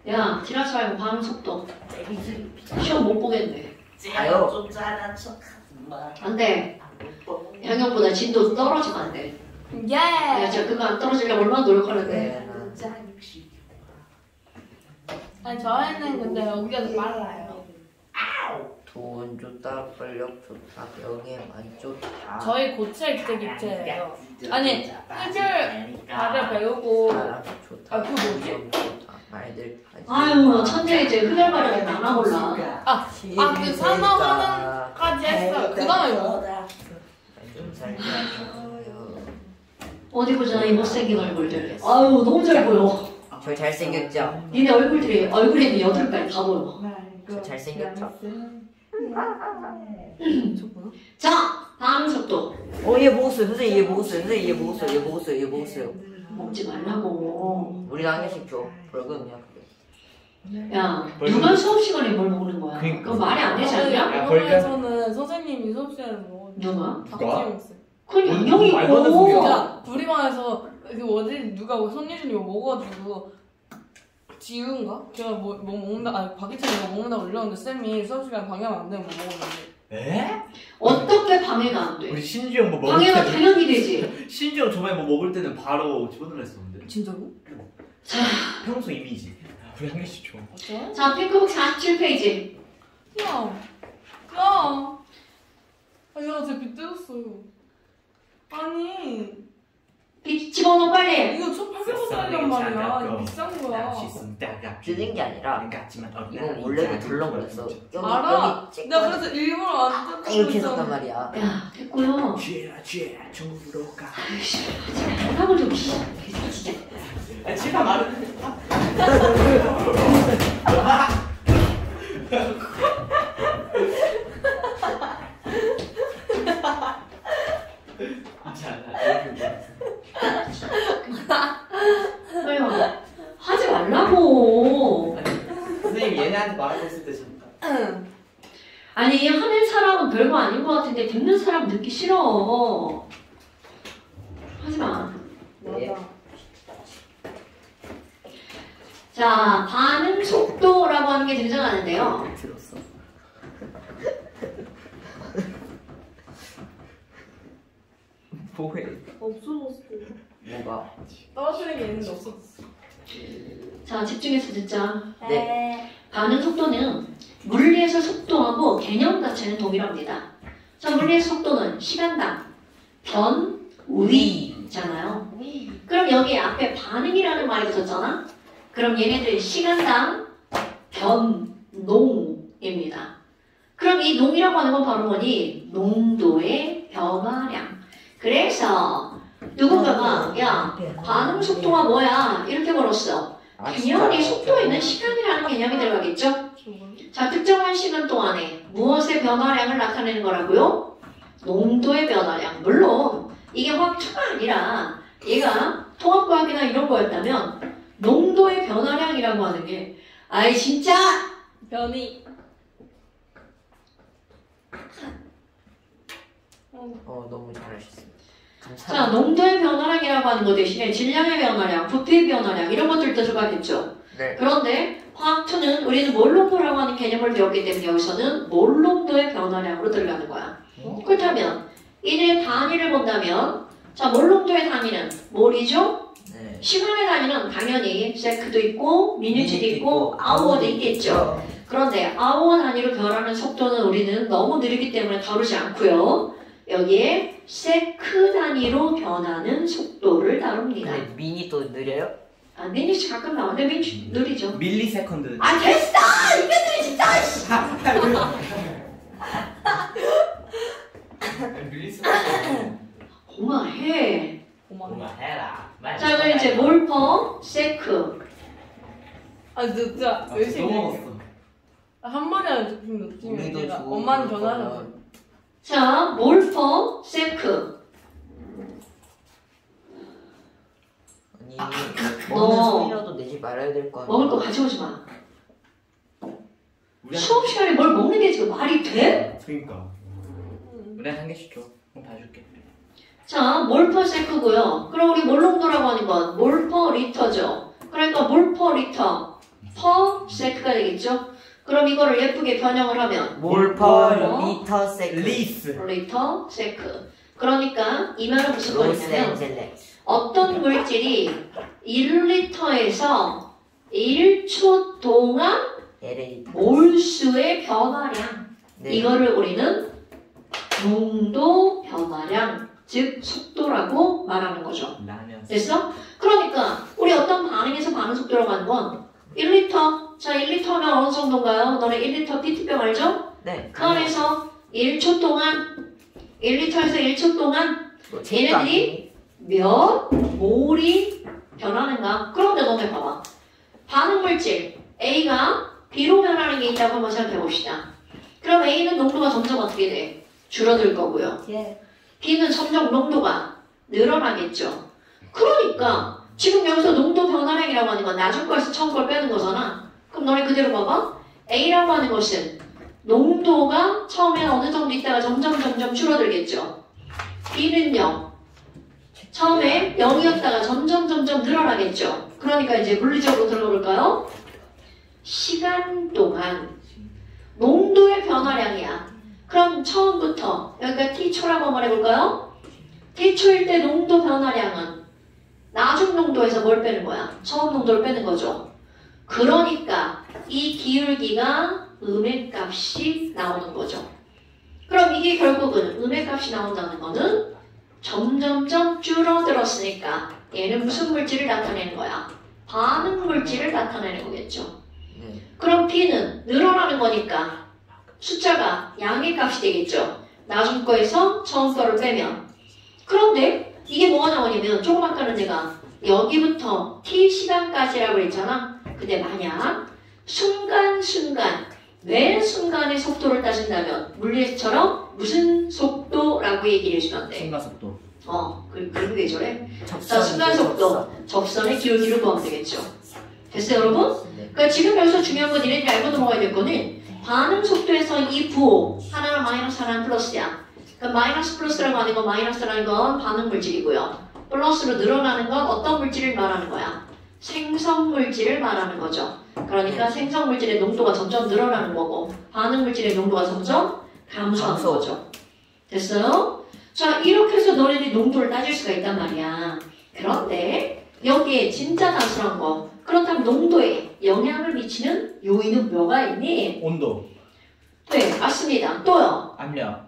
야, 지나치 말고 반응 속도. 시험 못 보겠네. 아유. 좀 잘난 척하지 마. 안 돼. 양형보다 진도 떨어지면 안 돼. 예. 야, 진짜 그거 안 떨어지려고 얼마나 노력하는데. 아니 저희는 근데 여기가 더 빨라요. 돈 기분 좋다, 활력 좋다, 병에 많이 좋다. 저희 고체 기체예요. 아니 흡혈 다들 배우고 사람 좋다. 아, 그거 뭐지? 기분 좋다, 말들 하지. 아유 천재 이제 흡혈 발열이 나나 몰라. 그 산화하는까지 했어요. 그 다음에 뭐? 좀 살려줘요. 어디 보자 이 못생긴 얼굴들. 아유 너무 잘 보여. 저 잘생겼죠? 니네 얼굴들이 얼굴에 있는 여드름까지 다 보여. 저 잘생겼죠? 자 반응 속도. 얘 먹었어요. 선생님 얘 먹었어요. 선생님 얘 먹었어요. 얘 먹었어요. 얘 먹었어요. 먹지 말라고. 우리가 한 개씩 줘. 벌금이야 그게. 야 누가 수업 시간에 뭘 먹는 거야? 그러니까. 그거 말이 안 되지 않냐? 학원에서는 선생님이 수업 시간에 뭐 누가? 박지영 그건 뭔 양념이 말도 안 되는 있고. 소리야. 진짜 우리 반에서 그 뭐지 누가 손예준이 뭐 먹어가지고 지우인가? 걔가 뭐 먹는다 아니 박희찬이 뭐 먹는다 올렸는데 쌤이 수업 시간 방해하면 안 되는 거 먹었는데. 에? 어떻게 방해가 안 돼? 우리 신주형 뭐 먹을 방해가 때는 당연히 되지. 신주형 저번에 뭐 먹을 때는 바로 집어넣었었는데. 진짜로? 자, 평소 이미지. 우리 한 개씩 줘. 어쩌? 자 핑크북 47페이지. 야, 쟤 빗대었어요. 아니, 집어넣어 빨리. 이거 1,800원짜리란 말이야. 이거 비싼 거야. 뜯은 게 아니라 이거 원래도 덜렁거렸어. 알아. 여기 내가 그래서 일부러 안 뜯고 이렇게 했었단 말이야. 야 됐고요. 쥐야 중으로 가. 아이씨 사람을 좀 진짜. 쥐가 말은. 빨리 와. 하지 말라고. 선생님 얘네한테 말하고 있을 때 잠깐. 아니 하는 사람은 별거 아닌 것 같은데 듣는 사람 듣기 싫어. 하지 마. 맞아. 자 반응 속도라고 하는 게 등장하는데요. 들었어. 뭐해? 없어졌어. 뭐가? 떨어뜨린 게 있는데 없어졌어. 자 집중해서 듣자. 네. 반응 속도는 물리에서 속도하고 개념 자체는 동일합니다. 자 물리의 속도는 시간당 변위잖아요. 그럼 여기 앞에 반응이라는 말이 붙었잖아. 그럼 얘네들 시간당 변농입니다. 그럼 이 농이라고 하는 건 바로 뭐니? 농도의 변화량. 그래서 누군가가 야 반응 속도가 뭐야? 이렇게 물었어. 당연히 속도에 있는 시간이라는 개념이 들어가겠죠? 자 특정한 시간 동안에 무엇의 변화량을 나타내는 거라고요? 농도의 변화량. 물론 이게 화학초가 아니라 얘가 통합과학이나 이런 거였다면 농도의 변화량이라고 하는 게 아이 진짜 변이. 너무 잘하셨습니다. 자 감사합니다. 농도의 변화량이라고 하는 거 대신에 질량의 변화량, 부피의 변화량 이런 것들 들어가겠죠. 네. 그런데 화학2는 우리는 몰농도라고 하는 개념을 배웠기 때문에 여기서는 몰농도의 변화량으로 들어가는 거야. 그렇다면 이제 단위를 본다면 자 몰농도의 단위는 몰이죠? 네. 시간의 단위는 당연히 세크도 있고 미니트도 있고 아워도 있겠죠. 그런데 아워 단위로 변하는 속도는 우리는 너무 느리기 때문에 다루지 않고요. 여기에 세크 단위로 변하는 속도를 다룹니다. 근데 미니 또 느려요? 아, 미니트 가끔 나오는데 미니트 느리죠. 밀리세컨드. 아 됐어! 이게 진짜! 밀리세컨드. 고마해. 해라. 자 그럼 이제 몰퍼 세크. 아 진짜 열심히. 또 먹었어. 한 마리는 느낌 느낌이 우리도 내가 좋은 엄마는 거는 전화하셨어. 자 몰퍼 세크. 아니 너 먹는 소리라도 내지 말아야 될 거 아니야. 먹을 거 가져오지 마. 수업 시간에 뭘 먹는 게 지금 말이 돼? 그러니까. 우리 한 개씩 줘. 그럼 다 줄게. 자, 몰퍼 세크고요. 그럼 우리 몰농도라고 하는 건 몰퍼 리터죠. 그러니까 몰퍼 리터 퍼 세크가 되겠죠. 그럼 이거를 예쁘게 변형을 하면 몰퍼 리터 세크 리스. 리터 세크. 그러니까 이 말은 무슨 말이냐면 로스앤젤레스. 어떤 물질이 1리터에서 1초 동안 LA 몰수의 변화량 네. 이거를 우리는 농도 변화량, 즉 속도라고 말하는 거죠. 라면. 됐어? 그러니까 우리 어떤 반응에서 반응 속도라고 하는 건 1리터. 자, 1리터면 어느 정도인가요? 너네 1리터 PT병 알죠? 네. 그 안에서 1초 동안 1리터에서 1초 동안 얘네들이 몇 몰이 변하는가? 그런데 너네 봐봐. 반응물질 A가 B로 변하는 게 있다고 한번 생각해 봅시다. 그럼 A는 농도가 점점 어떻게 돼? 줄어들 거고요. 예. B는 점점 농도가 늘어나겠죠. 그러니까 지금 여기서 농도 변화량이라고 하는 건 나중 거에서 처음 걸 빼는 거잖아. 그럼 너네 그대로 봐봐. A라고 하는 것은 농도가 처음에 어느 정도 있다가 점점 줄어들겠죠. B는 0. 처음에 0이었다가 점점 늘어나겠죠. 그러니까 이제 물리적으로 들어가 볼까요? 시간 동안 농도의 변화량이야. 그럼 처음부터 여기가 T초라고 한번 해볼까요? T초일 때 농도 변화량은 나중 농도에서 뭘 빼는 거야? 처음 농도를 빼는 거죠. 그러니까 이 기울기가 음의 값이 나오는 거죠. 그럼 이게 결국은 음의 값이 나온다는 거는 점점점 줄어들었으니까 얘는 무슨 물질을 나타내는 거야? 반응 물질을 나타내는 거겠죠. 네. 그럼 B는 늘어나는 거니까 숫자가 양의 값이 되겠죠. 나중 거에서 처음 거를 빼면. 그런데 이게 뭐가 나오냐면 조금 아까는 내가 여기부터 T 시간까지라고 했잖아. 근데 만약 순간순간 매 순간의 속도를 따진다면 물리처럼 무슨 속도라고 얘기를 해주면 돼. 순간 속도. 그리고 왜 저래? 자, 접선. 순간 속도, 접선의 기울기를 구하면 되겠죠. 됐어요, 여러분? 네. 그러니까 지금 여기서 중요한 건 니네들이 알고 넘어가야 될 거는 반응 속도에서 이 부호 하나는 마이너스 하나는 플러스야. 그러니까 마이너스 플러스라고 하는 건 마이너스라는 건 반응 물질이고요. 플러스로 늘어나는 건 어떤 물질을 말하는 거야? 생성 물질을 말하는 거죠. 그러니까 생성 물질의 농도가 점점 늘어나는 거고 반응 물질의 농도가 점점 감소하는 거죠. 됐어요? 자, 이렇게 해서 너네들이 농도를 따질 수가 있단 말이야. 그런데 여기에 진짜 단순한 거. 그렇다면 농도에 영향을 미치는 요인은 뭐가 있니? 온도. 네, 맞습니다. 또요. 압력.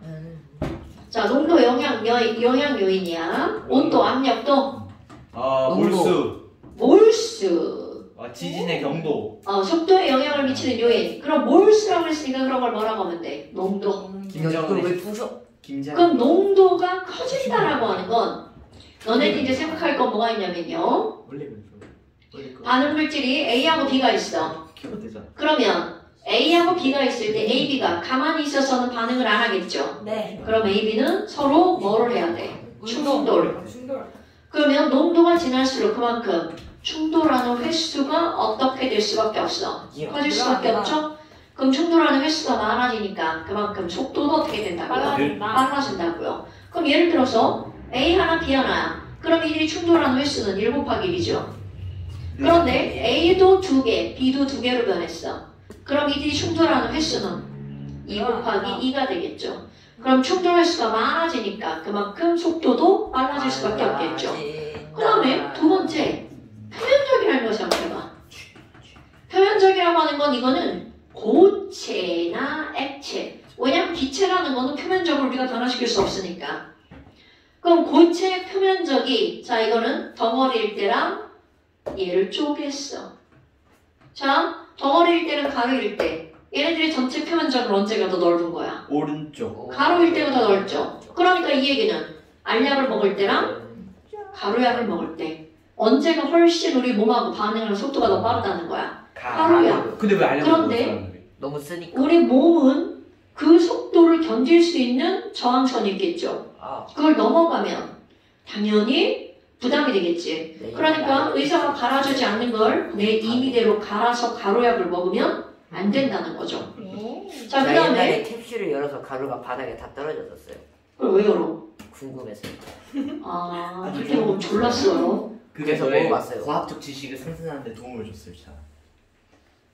자, 농도 영향 요인이야. 온도, 압력도, 농도. 몰수. 몰수. 지진의 경도. 속도에 영향을 미치는 요인. 그럼 몰수라고 했으니까 그런 걸 뭐라고 하면 돼? 농도. 이걸 왜 부셔? 김장. 그럼 농도가 커진다라고 하는 건 너네들이 이제 생각할 건 뭐가 있냐면요. 반응 물질이 A하고 B가 있어. 키워도 되잖아. 그러면 A하고 B가 있을 때 A, B가 가만히 있어서는 반응을 안 하겠죠. 네. 그럼 A, B는 서로 뭐를 해야 돼? 충돌. 그러면 농도가 지날수록 그만큼 충돌하는 횟수가 어떻게 될 수밖에 없어? 커질 수밖에 없죠? 그럼 충돌하는 횟수가 많아지니까 그만큼 속도도 어떻게 된다고요? 빨라진다고요. 그럼 예를 들어서 A 하나, B 하나야. 그럼 이들이 충돌하는 횟수는 1 곱하기 1이죠. 그런데 A도 2개, B도 2개로 변했어. 그럼 이들이 충돌하는 횟수는 2 곱하기 2가 되겠죠. 그럼 충돌 횟수가 많아지니까 그만큼 속도도 빨라질 수밖에 없겠죠. 그 다음에 두 번째, 표면적이라는 것을 한번 해봐. 표면적이라고 하는 건 이거는 고체나 액체. 왜냐면 기체라는 거는 표면적으로 우리가 변화시킬 수 없으니까. 그럼 고체 표면적이, 자, 이거는 덩어리일 때랑 얘를 쪼갰어. 자, 덩어리일 때는 가로일 때. 얘네들이 전체 표면적은 언제가 더 넓은 거야? 오른쪽. 가로일 때가 더 넓죠. 그러니까 이 얘기는 알약을 먹을 때랑 가루약을 먹을 때 언제가 훨씬 우리 몸하고 반응하는 속도가 더 빠르다는 거야? 가루약. 근데 왜 알려고 그런데 너무 쓰니까. 우리 몸은 그 속도를 견딜 수 있는 저항선이 있겠죠. 그걸 넘어가면 당연히 부담이 되겠지. 네, 그러니까 의사가 갈아주지 않는 걸 내 임의대로 갈아서 가루약을 먹으면 안 된다는 거죠. 자, 그 옛날에 다음에 캡슐을 열어서 가루가 바닥에 다 떨어졌었어요. 그걸 왜 열어? 궁금해서. 그렇게 먹으면 졸랐어요. 그게 그래서 저의 먹어봤어요. 과학적 지식을 상승하는데 도움을 줬어요. 참.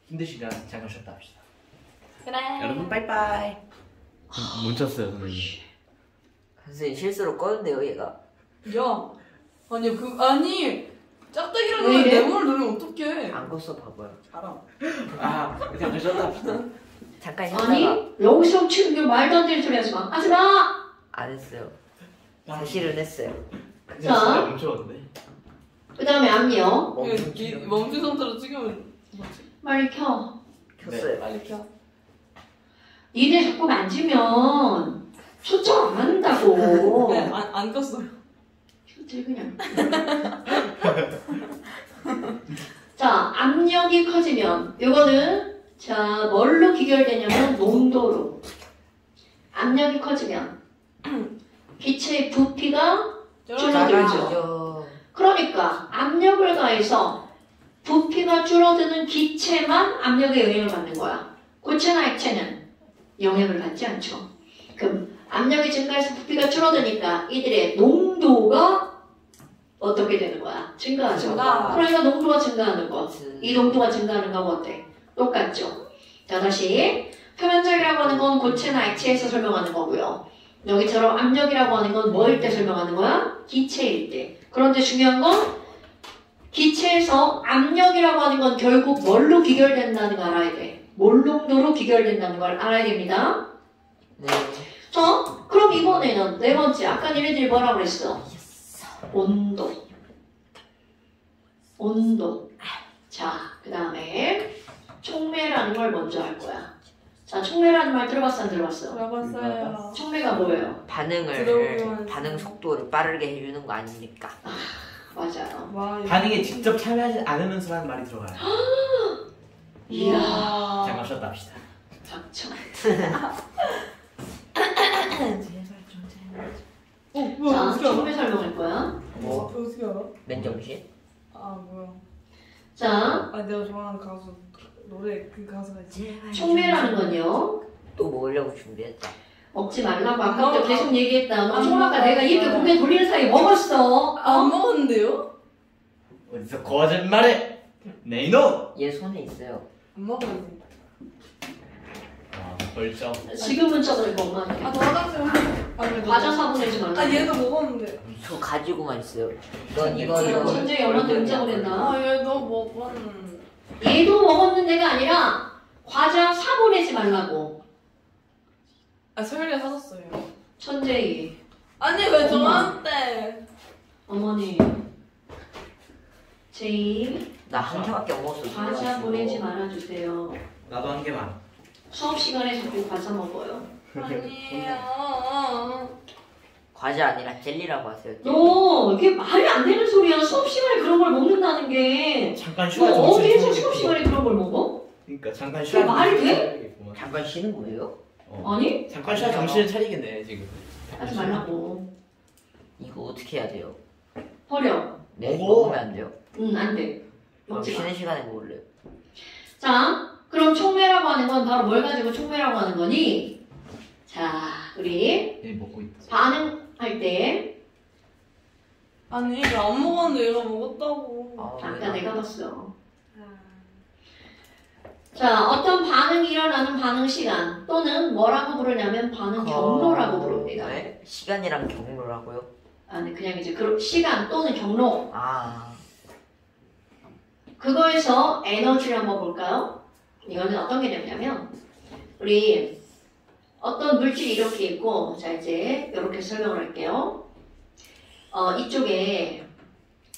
힘드시면 잠깐 쉬었다 합시다. 그래. 여러분 빠이빠이. 뭉쳤어요 선생님. 선생님 실수로 꺼는데요 얘가. 야. 아니 짝짝이라는 왜 건 이래? 내 몸을 누르면 어떡해. 안 껐어 바보야. 알아. 잠깐 쉬었다 합시다. 잠깐 쉬었다가 아니 여기서 치는 게 말도 안 되는 소리 하지 마. 하지 마. 안 했어요. 사실은 했어요. 근데 자. 진짜 멈췄는데. 그 다음에 압력. 멈춘 상태로 찍으면 뭐지? 빨리 켜. 켰어요. 빨리 켜. 니네 자꾸 만지면 초점 안 맞는다고. 네, 안 껐어요. 휴지 그냥. 자, 압력이 커지면 요거는 자 뭘로 비결되냐면 농도로. 압력이 커지면 기체의 부피가 줄어들죠. 작아지죠. 그러니까 압력을 가해서 부피가 줄어드는 기체만 압력에 영향을 받는 거야. 고체나 액체는 영향을 받지 않죠. 그럼 압력이 증가해서 부피가 줄어드니까 이들의 농도가 어떻게 되는 거야? 증가하죠. 증가. 그러니까 농도가 증가하는 거. 이 농도가 증가하는 거하고 어때? 똑같죠. 자, 다시 표면적이라고 하는 건 고체나 액체에서 설명하는 거고요. 여기처럼 압력이라고 하는 건 뭐일 때 설명하는 거야? 기체일 때. 그런데 중요한 건 기체에서 압력이라고 하는 건 결국 뭘로 비결된다는 걸 알아야 돼. 몰농도로 비결된다는 걸 알아야 됩니다. 네. 자, 그럼 이번에는 네 번째. 아까 니네들이 뭐라고 그랬어? 온도. 온도. 자, 그 다음에 촉매라는 걸 먼저 할 거야. 자, 촉매라는 말 들어봤어, 안 들어봤어? 들어봤어요. 촉매가 뭐예요? 반응을 반응 속도를 빠르게 해주는 거 아닙니까? 맞아요. 와, 반응에 직접 참여하지 않으면서 하는 말이 들어가요. 이야, 잠깐 쉬었다 합시다. 닥쳐. 뭐야? 자, 어떻게 알아? 촉매 설명할 거야. 뭐 어떻게 알아? 맨정신? 아 뭐야? 자, 아 내가 좋아하는 가수 노래 그 가수가 있지. 촉매라는 건요. 또 먹으려고 준비했다. 먹지 말라고 아까부터 계속 얘기했다. 너 총아까 내가 입에 고개 돌리는 사이에 먹었어. 안 먹었는데요? 어디서 거짓말해? 네 이놈! 얘 손에 있어요. 안 먹었는데. 아 벌점. 지금은 쳐다니까 엄마한테. 아저 화장실. 아 그래. 과자 사보내지 말라. 아 얘도 먹었는데. 저 가지고만 있어요. 넌 이거 천재이 엄마한테 응자 보낸다. 아 얘도 먹었는데. 얘도 먹었는데가 아니라 과자 사보내지 말라고. 아 서율이가 사줬어요. 천재이. 아니 왜 저한테? 어머니. 제이. 나 한 개밖에 안 먹었어. 과자 보내지 말아주세요. 나도 한 개만. 수업 시간에 자꾸 과자 먹어요. 아니에요. 과자 아니라 젤리라고 하세요. 너 이게 말이 안 되는 소리야. 수업 시간에 그런 걸 먹는다는 게. 잠깐 너 쉬어야 어디에서 수업 시간에 그런 걸 먹어? 그러니까 잠깐 그게 쉬어야 말이 돼? 차리겠구만. 잠깐 쉬는 거예요? 아니? 잠깐 쉬어야 정신을 차리겠네 지금. 하지 말라고. 이거 어떻게 해야 돼요? 버려. 네? 먹어. 먹으면 안 돼요? 응, 안 돼. 그럼 먹지 마. 쉬는 시간에 먹을래요. 자, 그럼 촉매라고 하는 건 바로 뭘 가지고 촉매라고 하는 거니? 자, 우리 얘 먹고 있다. 반응할 때 아니 얘가 안 먹었는데 얘가 먹었다고. 아까 내가 봤어. 자, 어떤 반응이 일어나는 반응 시간 또는 뭐라고 부르냐면 반응 경로라고 부릅니다. 네? 시간이랑 경로라고요? 아니, 그냥 이제 그 시간 또는 경로. 아, 그거에서 에너지를 한번 볼까요? 이거는 어떤 개념이냐면 우리 어떤 물질이 이렇게 있고 자 이제 이렇게 설명을 할게요. 이쪽에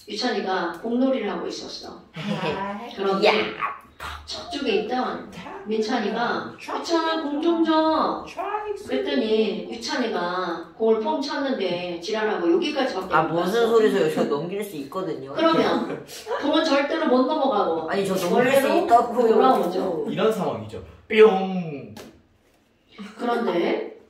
유찬이가 공놀이를 하고 있었어. 그런데 저쪽에 있던 민찬이가 유찬아 공 좀 줘. 그랬더니 유찬이가 공을 펑 쳤는데 지랄하고 여기까지밖에 아 못 무슨 갔어. 소리세요? 저 넘길 수 있거든요. 그러면 공은 절대로 못 넘어가고 아니 저 넘길 수 원래로 있다고. 돌아오죠. 이런 상황이죠. 뿅. 그런데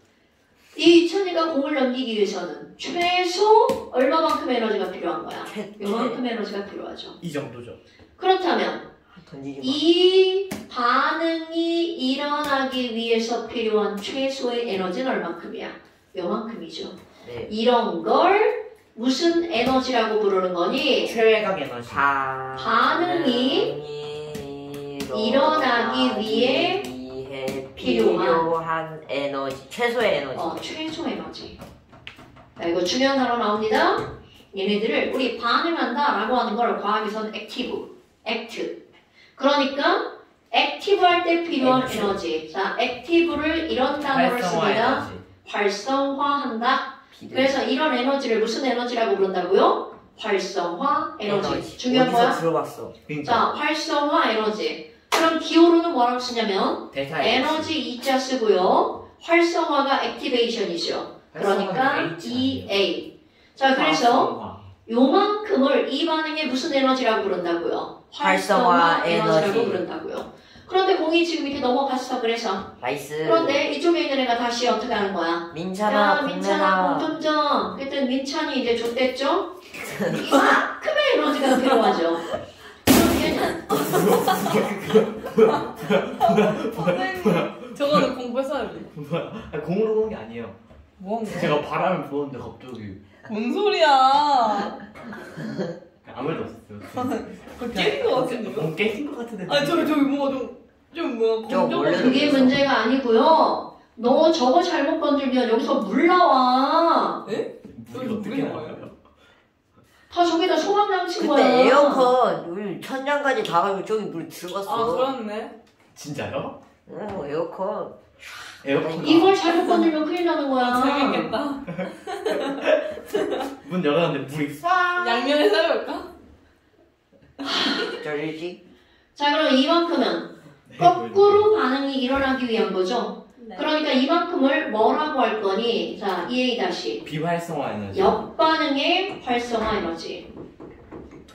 이 유찬이가 공을 넘기기 위해서는 최소 얼마만큼 에너지가 필요한 거야? 요만큼 에너지가 필요하죠. 이 정도죠. 그렇다면 던지지 마. 이 반응이 일어나기 위해서 필요한 최소의 에너지는 얼만큼이야? 요만큼이죠. 네. 이런 걸 무슨 에너지라고 부르는 거니? 최외각 에너지. 반응이 일어나기 위해 필요한 에너지, 최소의 에너지. 최소 에너지. 자, 이거 중요한 단어 나옵니다. 얘네들을 우리 반응한다 라고 하는 걸 과학에서는 액티브, 액트. 그러니까 액티브 할 때 필요한 에너지. 자, 액티브를 이런 단어를 씁니다. 활성화한다. 그래서 이런 에너지를 무슨 에너지라고 부른다고요? 활성화 에너지. 중요한 어디서 거야? 들어봤어. 자, 활성화 에너지. 그럼 기호로는 뭐라고 쓰냐면 델타 에너지 E자 쓰고요. 활성화가 액티베이션이죠. 그러니까 EA. 자, 그래서 요만큼을 이 반응의 무슨 에너지라고 부른다고요? 활성화 에너지라고 부른다고요. 그런데 공이 지금 이렇게 넘어갔어. 그래서 나이스. 그런데 이쪽에 있는 애가 다시 어떻게 하는 거야? 민찬아, 민찬아, 공 좀 줘. 그랬더니 민찬이 이제 줬댔죠? 이만큼의 에너지가 필요하죠. 그럼 얘는 선생님 저거는 공부했어야 돼. 뭐야? 아니, 공으로 본 게 아니에요. 뭐 한 거야? 제가 바람을 부었는데 갑자기 뭔 소리야? 아무 일도 없었어요. 그거 깨진 거 같은데요? 너무 깨진 것 같은데. 아니 저기 뭐가 좀 뭐야 좀 검정 원래는 그게 문제가 아니고요. 너 저거 잘못 건들면 여기서 물 나와. 에? 물이 어떻게 나와요? 다 저기다 소방장 친 거야. 근데 에어컨 우리 천장까지 닿아가지고 저기 물 들어갔어. 아 그렇네. 진짜요? 어, 에어컨. 에어컨 이걸 잘못 건들면 큰일 나는 거야. 재밌겠다. 문 열었는데 물이 싹. 양면에 썰을까? 쩔지? 자, 그럼 이만큼은 거꾸로 반응이 일어나기 위한 거죠. 네. 그러니까 이만큼을 뭐라고 할 거니? 자, EA 다시. 비활성화 에너지. 역반응의 활성화 에너지.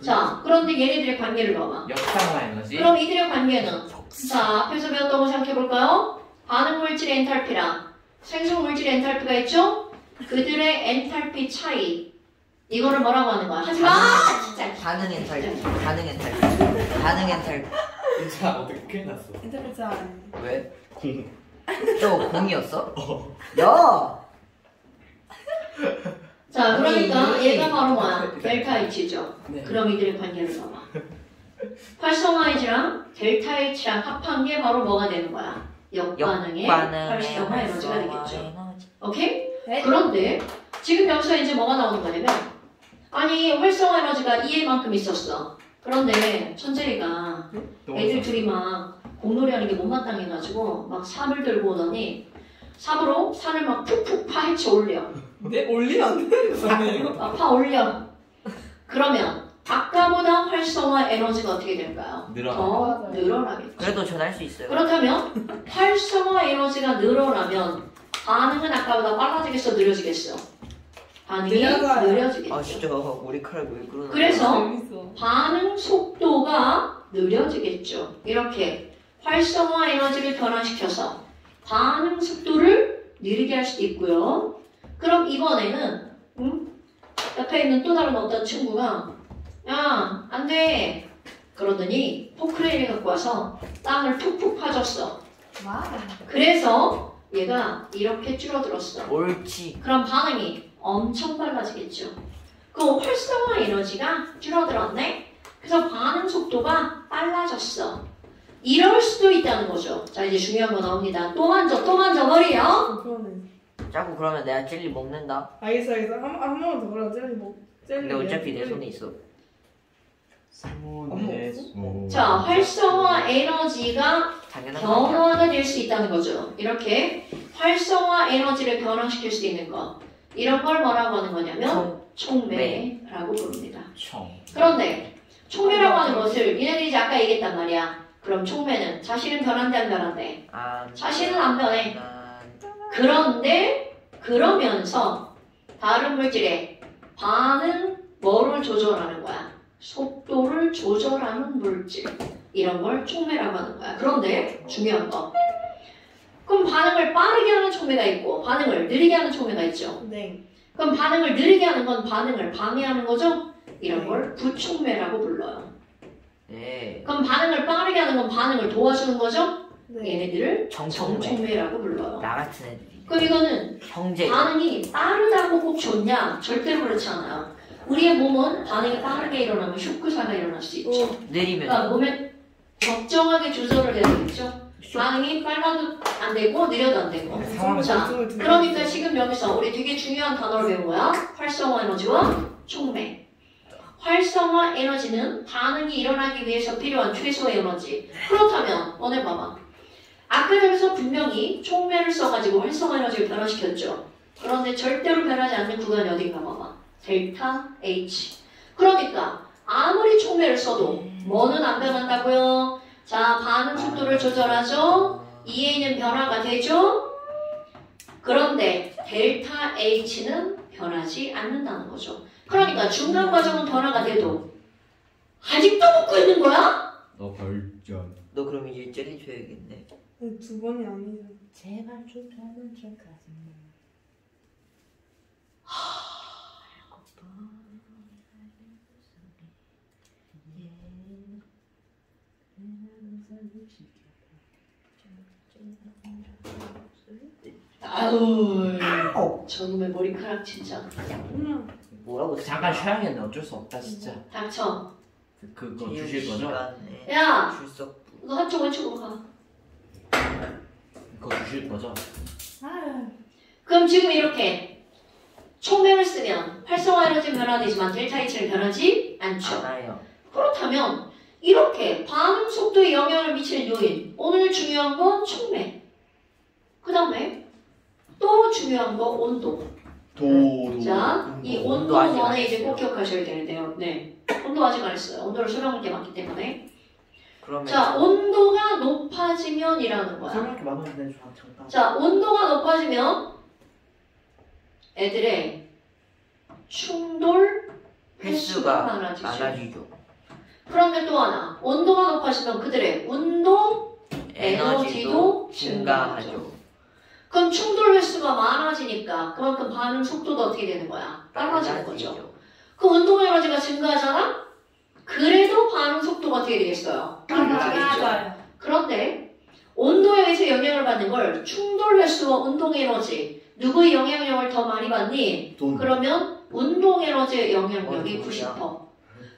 자, 그런데 얘네들의 관계를 봐봐. 역상화 에너지. 그럼 이들의 관계는? 자, 앞에서 배웠던 거 생각해볼까요? 반응 물질의 엔탈피랑 생성 물질의 엔탈피가 있죠? 그들의 엔탈피 차이. 이거를 뭐라고 하는 거야? 하지마! 진짜. 반응 엔탈피. 반응 엔탈피. 반응 엔탈피. 진짜 어떻게 큰일 났어. 인터뷰자. 왜? 공. 저 공이었어? 야! 자, 그러니까 아니, 얘가 바로 뭐야? 델타 H죠. 네. 그럼 이들의 관계를 봐봐. 활성화 H랑 델타 H랑 합한 게 바로 뭐가 되는 거야? 역반응의 활성화 에너지가 되겠죠. 오케이? 네. 그런데 지금 여기서 이제 뭐가 나오는 거냐면 아니 활성화 에너지가 EA만큼 있었어. 그런데 천재리가 애들 둘이 막 공놀이 하는 게 못마땅해가지고 막 삽을 들고 오더니 삽으로 산을 막 푹푹 파헤쳐 올려. 네? 올리면 안 되는 거 아니에요? 파 올려. 그러면 아까보다 활성화 에너지가 어떻게 될까요? 더 늘어나겠죠. 그래도 전할 수 있어요. 그렇다면 활성화 에너지가 늘어나면 반응은 아까보다 빨라지겠어, 느려지겠어? 반응이 느려져요. 느려지겠죠. 아 진짜 머리카락 왜 그러나? 그래서 재밌어. 반응 속도가 느려지겠죠. 이렇게 활성화 에너지를 변화시켜서 반응 속도를 느리게 할 수도 있고요. 그럼 이번에는 옆에 있는 또 다른 어떤 친구가 야, 안 돼. 그러더니 포크레인을 갖고 와서 땅을 푹푹 파줬어. 와. 그래서 얘가 이렇게 줄어들었어. 옳지. 그럼 반응이 엄청 빨라지겠죠. 그 활성화 에너지가 줄어들었네. 그래서 반응 속도가 빨라졌어. 이럴 수도 있다는 거죠. 자, 이제 중요한 거 나옵니다. 또 만져 버려. 그러네. 자꾸 그러면 내가 젤리 먹는다. 알겠어. 한 번만 더 그러자. 근데 어차피 내 손에 있어. 손에 쏘. 자, 활성화 에너지가 당연한 거 아니야? 변화가 될 수 있다는 거죠. 이렇게 활성화 에너지를 변화시킬 수 있는 것. 이런 걸 뭐라고 하는 거냐면 촉매라고 부릅니다. 청. 그런데 촉매라고 하는 것을 얘네들이 이제 아까 얘기했단 말이야. 그럼 촉매는 자신은 변한대 안 변한대? 자신은 안 변해. 그런데 그러면서 다른 물질의 반응 뭐를 조절하는 거야? 속도를 조절하는 물질. 이런 걸 촉매라고 하는 거야. 그런데 중요한 거. 그럼 반응을 빠르게 하는 촉매가 있고 반응을 느리게 하는 촉매가 있죠. 네. 그럼 반응을 느리게 하는 건 반응을 방해하는 거죠? 이런 걸 부촉매라고 불러요. 네. 그럼 반응을 빠르게 하는 건 반응을 도와주는 거죠? 네. 얘네들을 정촉매. 정촉매라고 불러요. 나 같은 애들이. 그럼 이거는 형제. 반응이 빠르다고 꼭 좋냐? 절대로 그렇지 않아요. 우리의 몸은 반응이 빠르게 일어나면 쇼크사가 일어날 수 있죠. 느리면. 그러니까 몸에 적정하게 조절을 해야 되겠죠. 반응이 빨라도 안 되고 느려도 안 되고. 자, 그러니까 지금 여기서 우리 되게 중요한 단어를 배운 거야. 활성화 에너지와 촉매. 활성화 에너지는 반응이 일어나기 위해서 필요한 최소의 에너지. 그렇다면 너네 봐봐. 아까 저기서 분명히 촉매를 써가지고 활성화 에너지를 변화시켰죠. 그런데 절대로 변하지 않는 구간이 어딘가 봐봐. 델타 H. 그러니까 아무리 촉매를 써도 뭐는 안 변한다고요? 자, 반응 속도를 조절하죠. EA는 변화가 되죠. 그런데 델타 H는 변하지 않는다는 거죠. 그러니까 중간 과정은 변화가 돼도 아직도 묻고 있는 거야? 너 별전. 너 그럼 이제 젤리줘야겠네. 두 번이 아니잖아. 제발 좀 변한 좀 가슴. 아우, 저놈의 머리카락 진짜. 뭐라고? 잠깐 쉬어야겠네. 어쩔 수 없다 진짜. 닥쳐. 그거 주실 거죠? 야! 출석. 너 한쪽 왼쪽으로 가. 그거 주실 거죠? 그럼 지금 이렇게 촉매를 쓰면 활성화 에너지 변화되지만 델타 H는 변하지 않죠. 않아요. 그렇다면 이렇게 반응 속도에 영향을 미치는 요인. 오늘 중요한 건 촉매. 그 다음에 또 중요한 거 온도. 자, 이 온도 아직 안 너네 이제 꼭 했어요. 기억하셔야 되는데요. 네. 온도 아직 안 했어요. 온도를 설명할 게 많기 때문에. 그러면 자, 온도가 높아지면이라는 거야. 설명할 게 많았는데 잠깐. 자, 온도가 높아지면 애들의 충돌 횟수가 횟수가 많아지죠. 많아지죠. 그런데 또 하나, 온도가 높아지면 그들의 운동 에너지도 증가하죠. 그럼 충돌 횟수가 많아지니까 그만큼 반응 속도도 어떻게 되는 거야? 빨라지는 거죠. 그 운동 에너지가 증가하잖아? 그래도 반응 속도가 어떻게 되겠어요? 빨라지겠죠. 그런데 온도에 의해서 영향을 받는 걸 충돌 횟수와 운동 에너지 누구의 영향력을 더 많이 받니? 돈. 그러면 운동 에너지의 영향력이 90%.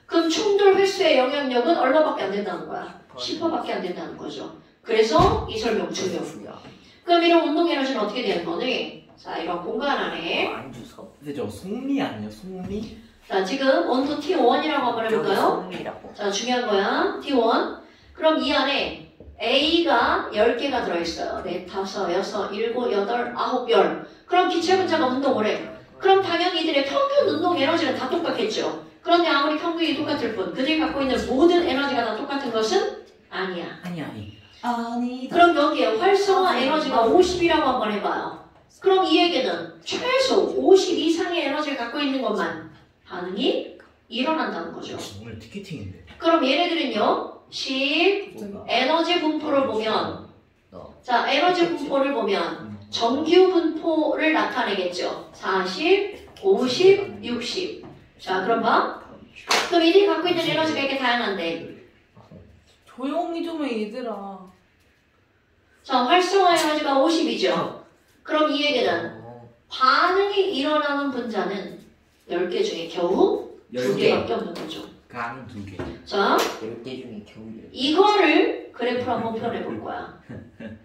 그럼 충돌 횟수의 영향력은 얼마밖에 안 된다는 거야? 10%밖에 안 된다는 거죠. 그래서 이 설명 중요. 그럼 이런 운동 에너지는 어떻게 되는 거니? 자, 이런 공간 안에 안 주서. 근데 저 속리 아니에요? 속리? 자, 지금 온도 T1이라고 한번 해볼까요? 성리라고. 자, 중요한 거야. T1. 그럼 이 안에 A가 10개가 들어있어요. 4, 5, 6, 7, 8, 9, 10. 그럼 기체 분자가 운동을 해. 그럼 당연히 이들의 평균 운동 에너지는 다 똑같겠죠. 그런데 아무리 평균이 똑같을 뿐 그들이 갖고 있는 모든 에너지가 다 똑같은 것은 아니야. 아니. 그럼 여기에 활성화 에너지가 50이라고 한번 해봐요. 그럼 이 얘기는 최소 50 이상의 에너지를 갖고 있는 것만 반응이 일어난다는 거죠. 오늘 티켓팅인데. 그럼 얘네들은요, 10 에너지 분포를 보면, 자, 에너지 분포를 보면 정규 분포를 나타내겠죠. 40, 50, 60. 자, 그럼 봐. 그럼 이들이 갖고 있는 에너지가 이렇게 다양한데, 조용히 좀 해, 얘들아. 자, 활성화 에너지가 50이죠. 그럼 이 얘기는 반응이 일어나는 분자는 10개 중에 겨우 2개밖에 없는 거죠. 강 2개. 자, 10개 중에 겨우 10개. 이거를 그래프로 한번 표현해 볼 거야.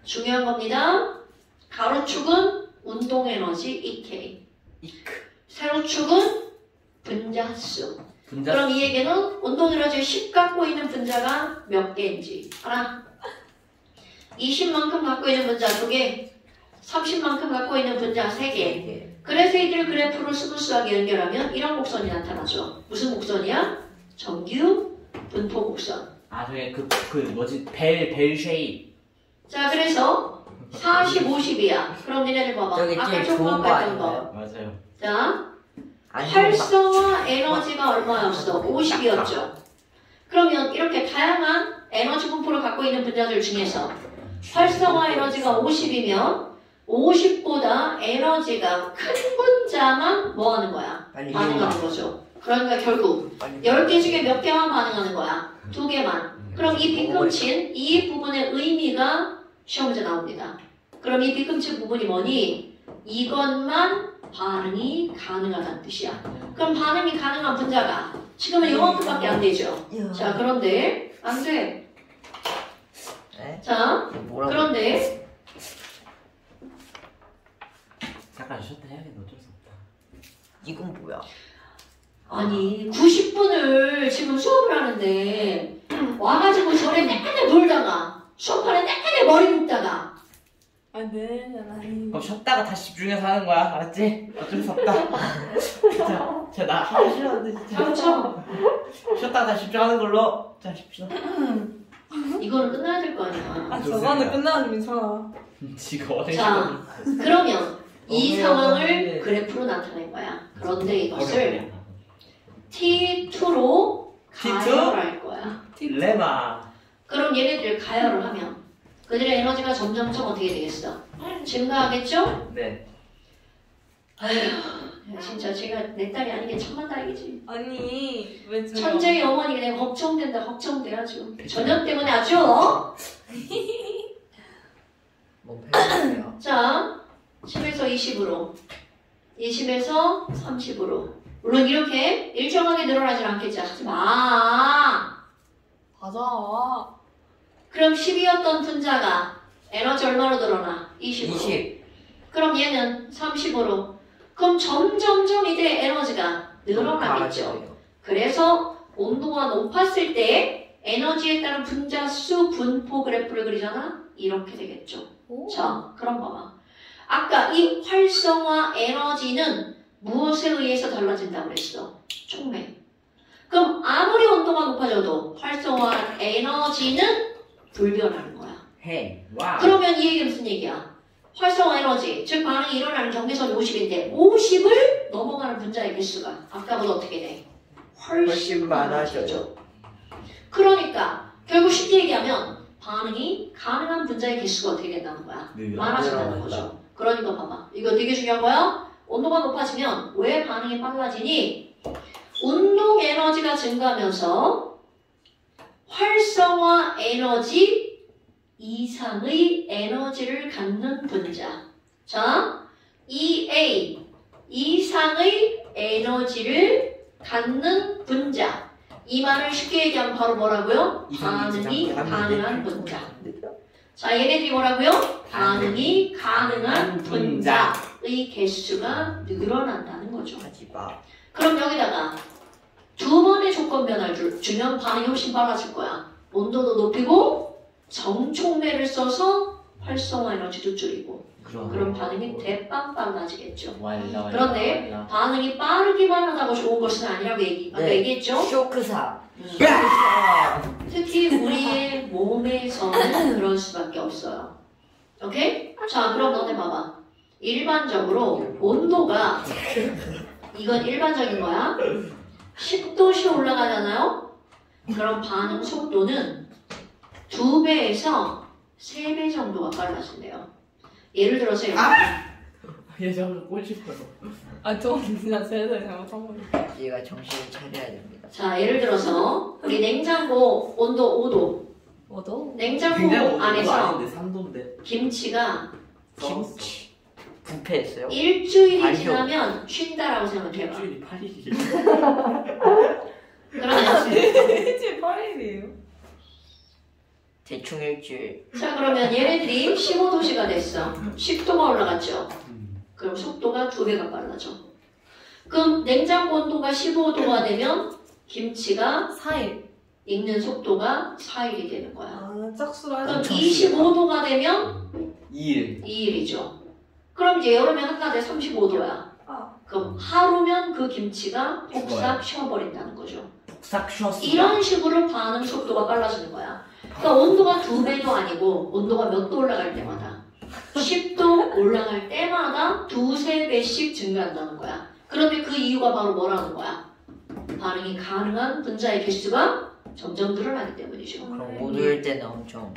중요한 겁니다. 가로축은 운동 에너지 EK. 세로축은 분자 수. 분자. 그럼 이 얘기는 운동 에너지 10 갖고 있는 분자가 몇 개인지 알아? 20만큼 갖고 있는 분자 2개, 30만큼 갖고 있는 분자 3개. 그래서 이들 그래프를 스무스하게 연결하면 이런 곡선이 나타나죠. 무슨 곡선이야? 정규 분포 곡선. 아 저게 그 뭐지 벨 쉐입. 자, 그래서 40, 50이야. 그럼 니네들 봐봐. 저기 아까 제일 조금 좋은 거 아까 했던 거. 아닌가요? 맞아요. 자, 아니, 활성화 에너지가 얼마였어? 50이었죠. 그러면 이렇게 다양한 에너지 분포를 갖고 있는 분자들 중에서 활성화 에너지가 50이면 50보다 에너지가 큰 분자만 뭐 하는 거야? 빨리 반응하는 거죠. 그러니까 결국 빨리 10개 중에 몇 개만 반응하는 거야? 2개만. 그럼 이 빗금친 이 부분의 의미가 시험 문제 나옵니다. 그럼 이 빗금친 부분이 뭐니? 이것만 반응이 가능하다는 뜻이야. 그럼 반응이 가능한 분자가 지금은 요만큼밖에 안 되죠. 자, 그런데 안 돼. 네? 자, 뭐라고? 그런데 잠깐 쉬었다 해야겠네. 어쩔 수 없다. 이건 뭐야? 아니 90분을 지금 수업을 하는데 와가지고 전에 내내 놀다가 수업하는 내내 머리 묶다가 네, 아니. 그럼 쉬었다가 다시 집중해서 하는 거야. 알았지? 어쩔 수 없다. 진짜 나 하기 싫었는데 진짜. 그렇죠? 쉬었다가 다시 집중하는 걸로. 자, 쉽시다. 이거는 끝나야 될 거 아니야. 아, 저거는 끝나면 괜찮아. 지가 원해. 자, 그러면 이 상황을 어려워. 그래프로 나타낸 거야. 그런데 이것을 T2로 가열할 거야. 레마. 그럼 얘네들 가열을 하면 그들의 에너지가 점점점 어떻게 되겠어? 증가하겠죠? 네. 아휴, 야, 진짜 제가 내 딸이 아닌 게 천만다행이지. 아니, 왜 지금. 천재의 어머니가 내가 걱정된다, 걱정돼 아주. 저녁 때문에 아주. 뭐 배우세요? 자, 10에서 20으로, 20에서 30으로. 물론 이렇게 일정하게 늘어나질 않겠지. 하지 마. 맞아. 그럼 10이었던 분자가 에너지 얼마로 늘어나? 20으로. 20. 그럼 얘는 30으로. 그럼 점점점 이제 에너지가 늘어나겠죠. 그래서 온도가 높았을 때 에너지에 따른 분자 수 분포 그래프를 그리잖아? 이렇게 되겠죠. 오. 자, 그럼 봐봐. 아까 이 활성화 에너지는 무엇에 의해서 달라진다고 그랬어? 촉매. 그럼 아무리 온도가 높아져도 활성화 에너지는 불변하는 거야. 해. 와. 그러면 이 얘기는 무슨 얘기야? 활성화 에너지, 즉 반응이 일어나는 경계선이 50인데 50을 넘어가는 분자의 개수가 아까보다 어떻게 돼? 훨씬 많아지죠. 그러니까 결국 쉽게 얘기하면 반응이 가능한 분자의 개수가 어떻게 된다는 거야? 많아진다는 거죠. 그러니까 봐봐. 이거 되게 중요한 거야. 온도가 높아지면 왜 반응이 빨라지니? 운동 에너지가 증가하면서 활성화 에너지 이상의 에너지를 갖는 분자. 자, EA 이상의 에너지를 갖는 분자. 이 말을 쉽게 얘기하면 바로 뭐라고요? 반응이 가능한 분자. 자, 얘네들이 뭐라고요? 반응이 가능한 분자의 개수가 늘어난다는 거죠. 하지 마. 그럼 여기다가 두 번의 조건 변화를 주면 반응이 훨씬 빨라질 거야. 온도도 높이고 정촉매를 써서 활성화 에너지도 줄이고. 그럼 반응이 대빵 빨라지겠죠. 그런데 반응이 빠르기만 하다고 좋은 것은 아니라고 얘기했죠. 쇼크사. 특히 우리의 몸에서는 그럴 수밖에 없어요. 오케이? 자, 그럼 너네 봐봐. 일반적으로 온도가 이건 일반적인 거야. 10도씩 올라가잖아요. 그럼 반응 속도는 2배에서 3배 정도가 빨라진대요. 예를 들어서 얘 저를 꼴 싶어요. 아, 저 진짜 제대로 잘못한 거예요. 얘가 정신을 차려야 됩니다. 자, 예를 들어서 우리 냉장고 온도 5도. 뭐도? 냉장고 굉장히 온도가 안에서 아닌데 3도인데. 김치가 김치. 부패했어요? 일주일이 발효. 지나면 쉰다라고 생각해봐. 일주일이 8일이에요. 그러면 일주일 8일이에요. 대충 일주일. 자, 그러면 얘네들이 15도씨가 됐어. 10도가 올라갔죠. 그럼 속도가 2배가 빨라져. 그럼 냉장고 온도가 15도가 되면 김치가 4일. 익는 속도가 4일이 되는 거야. 아, 짝수로 그럼 하자. 25도가 되면 2일. 2일이죠. 그럼 이제 여름에 한낮에 35도야. 아. 그럼 하루면 그 김치가 폭삭 쉬어버린다는 거죠. 싹 쉬었어. 이런 식으로 반응 속도가 빨라지는 거야. 그러니까 온도가 2배도 아니고 온도가 몇 도 올라갈 때마다 10도 올라갈 때마다 2~3배씩 증가한다는 거야. 그런데 그 이유가 바로 뭐라는 거야? 반응이 가능한 분자의 개수가 점점 늘어나기 때문이죠. 그럼 5도일 때는 엄청.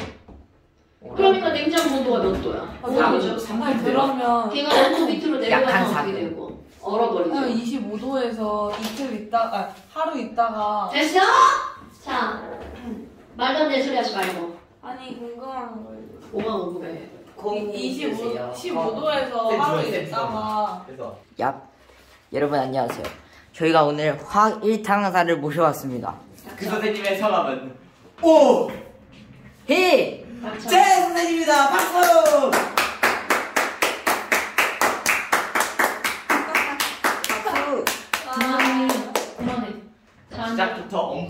그러니까 냉장고 온도가 몇 도야? 아, 5도죠. 정말 그러면 걔가 너무 밑으로 약한 내려가면 어떻게 사기. 되고 얼어버리죠. 25도에서 이틀 있다가, 하루 있다가. 됐어? 자, 말도 안 되는 소리 하지 말고. 아니, 궁금한 거예요. 뭐가 궁금해? 15도에서 하루 있다가. 그래서 얍. 여러분 안녕하세요. 저희가 오늘 화학 1탄사를 모셔왔습니다. 그 선생님의 성함은 오! 히! 제 선생님입니다. 박수! 박수! 아니,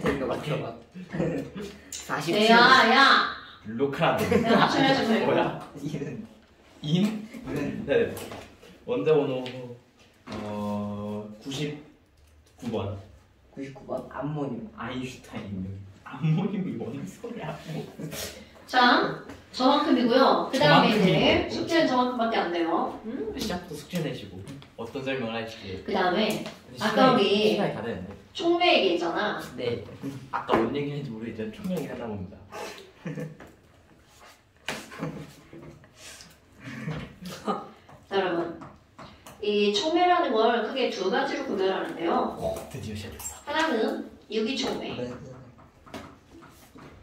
되는 거 같아. 47. 야. 로카드. 내가 맞춰야지 그래. 뭐야? 이는 인? 네. 원자번호 99번. 99번 암모늄. 아인슈타인. 암모늄이 뭔 소리야? 자, 저만큼이고요. 그 다음에 이제 숙제는 저만큼밖에 안 돼요. 시작부터 숙제 내시고 어떤 설명을 할지. 그 다음에 아까 우리 시간이 다 됐는데. 총매 얘기했잖아. 네. 아까 뭔 얘기했는지 모르겠지만 총명이 하나 봅니다. 자, 여러분. 이 총매라는 걸 크게 두 가지로 구별하는데요. 드디어 시작했어. 하나는 유기총매,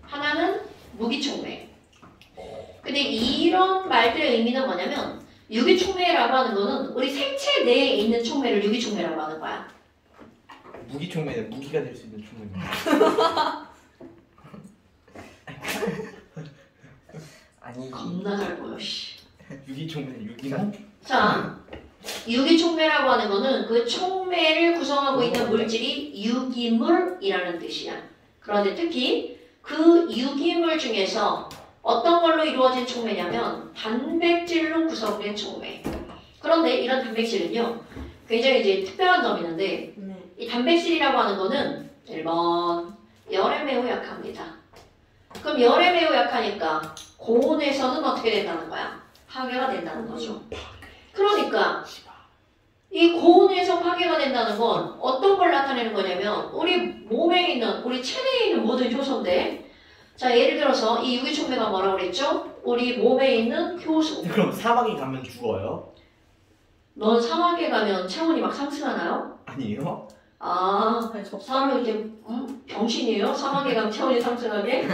하나는 무기총매. 근데 이런 말들의 의미는 뭐냐면 유기총매라고 하는 거는 우리 생체 내에 있는 총매를 유기총매라고 하는 거야. 무기 총매는 무기가 될 수 있는 총매입니다. 아니 겁나 잘 보여, 씨. 유기 총매는 유기만? 자, 유기총매라고 하는 거는 그 총매를 구성하고 있는 물질이 유기물이라는 뜻이야. 그런데 특히 그 유기물 중에서 어떤 걸로 이루어진 총매냐면 단백질로 구성된 총매. 그런데 이런 단백질은요, 굉장히 이제 특별한 점이 있는데 이 단백질이라고 하는 거는 1번 열에 매우 약합니다. 그럼 열에 매우 약하니까 고온에서는 어떻게 된다는 거야? 파괴가 된다는 거죠. 그러니까 이 고온에서 파괴가 된다는 건 어떤 걸 나타내는 거냐면 우리 몸에 있는, 우리 체내에 있는 모든 효소인데, 자 예를 들어서 이 유기총매가 뭐라고 그랬죠? 우리 몸에 있는 효소. 그럼 사막에 가면 죽어요? 넌 사막에 가면 체온이 막 상승하나요? 아니에요? 아, 아니, 저 사람이 이렇게 병신이에요? 사막에 가면 체온이 상승하게?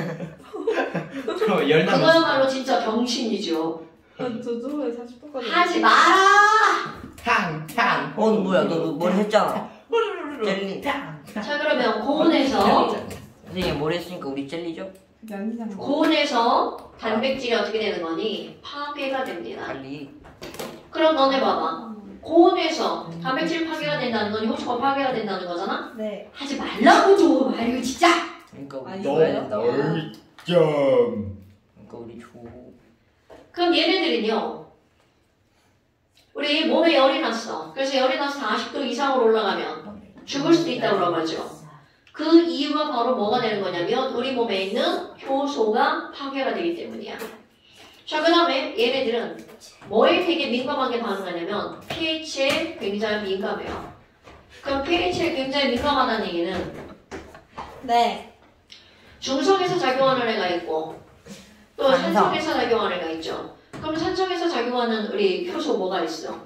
그럼 열나면 그거야말로 진짜 병신이죠. 저쪽에 40도까지. 하지 마라! 탕! 어 뭐야 너 뭘 했잖아. 젤리. 자 그러면 고온에서 선생님 뭘 했으니까 우리 젤리죠? 양이잖아. 고온에서 단백질이 어떻게 되는 거니? 파괴가 됩니다. 빨리. 그럼 너네 봐봐. 고온에서 단백질 파괴가 된다는 건 효소가 파괴가 된다는 거잖아? 네. 하지 말라고 좀! 아유 진짜! 그러니까 우리 아니, 줘야 이거요? 된다. 점. 그러니까 우리 줘. 그럼 얘네들은요. 우리 몸에 열이 났어. 그래서 열이 나서 40도 이상으로 올라가면 죽을 수도 있다고 그러고 하죠. 그 이유가 바로 뭐가 되는 거냐면 우리 몸에 있는 효소가 파괴가 되기 때문이야. 자, 그 다음에 얘네들은 뭐에 되게 민감하게 반응하냐면 pH에 굉장히 민감해요. 그럼 pH에 굉장히 민감하다는 얘기는 네. 중성에서 작용하는 애가 있고 또 산성에서 작용하는 애가 있죠. 그럼 산성에서 작용하는 우리 효소 뭐가 있어?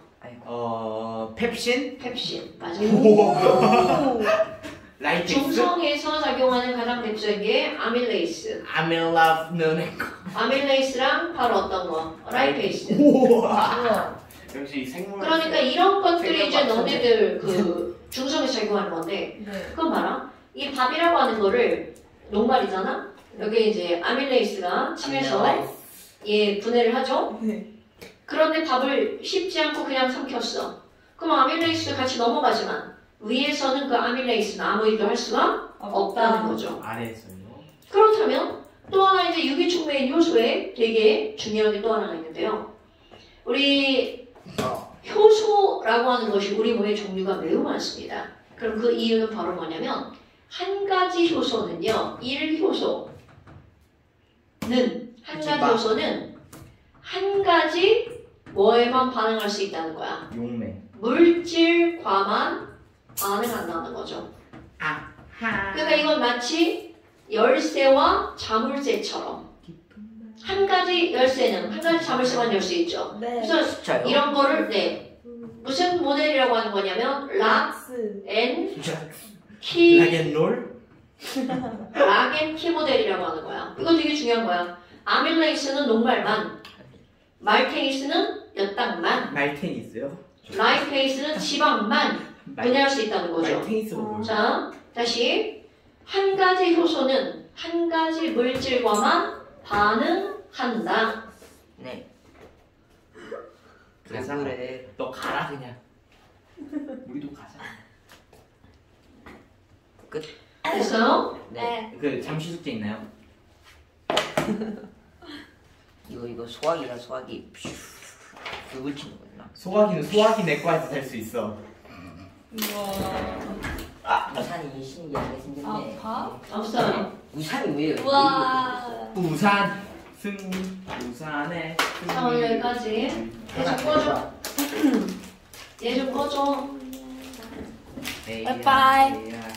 펩신? 펩신. 맞아. 오. 라이텍스? 중성에서 작용하는 가장 대표적인 게 아밀레이스. 아밀라는 아밀레이스랑 바로 어떤 거? 라이페이스. 우와. 역시 생물. 그러니까 이런 것들이 이제 너네들 그 중성에서 작용하는 건데 네. 그건 봐라. 이 밥이라고 하는 거를 녹말이잖아? 여기 이제 아밀레이스가 침해서 예, 분해를 하죠. 네. 그런데 밥을 씹지 않고 그냥 삼켰어. 그럼 아밀레이스도 같이 넘어가지만 위에서는 그 아밀레이스는 아무 일도 할 수가 없다는 거죠. 아래에서요. 그렇다면 또 하나 이제 유기촉매인 효소에 되게 중요한 게 또 하나가 있는데요. 우리 효소라고 하는 것이 우리 몸에 종류가 매우 많습니다. 그럼 그 이유는 바로 뭐냐면 한 가지 효소는요. 1효소는 한 가지 효소는 한 가지 뭐에만 반응할 수 있다는 거야. 용매. 물질과만 반응한다는 거죠. 그러니까 이건 마치 열쇠와 자물쇠처럼 한 가지 열쇠는 한 가지 자물쇠만 열 수 있죠. 네. 그래서 진짜요? 이런 거를 무슨 모델이라고 하는 거냐면 스. 키 락앤롤? 락앤키 모델이라고 하는 거야. 이거 되게 중요한 거야. 아밀레이스는 녹말만, 말테이스는 엿당만, 말테니스요? 라이페이스는 지방만 분해할 수 있다는 거죠. 말테니스가 뭐예요? 자, 다시 한 가지 효소는 한 가지 물질과만 반응한다. 네. 가자. 그래. 너 가라 그냥. 우리도 가자. 됐어요? 네. 그 잠시 숙제 있나요? 이거 소화기야 소화기. 그거 치는 거구나. 소화기는 소화기 내과에서 살 수 있어. 우와. 우산이 신기하게 생겼네. 아파? 없어요. 우산이 왜요? 우와. 우산 승리 우산에 자, 오늘 여기까지. 얘 좀 꺼줘. 얘 좀 꺼줘. 바이바이.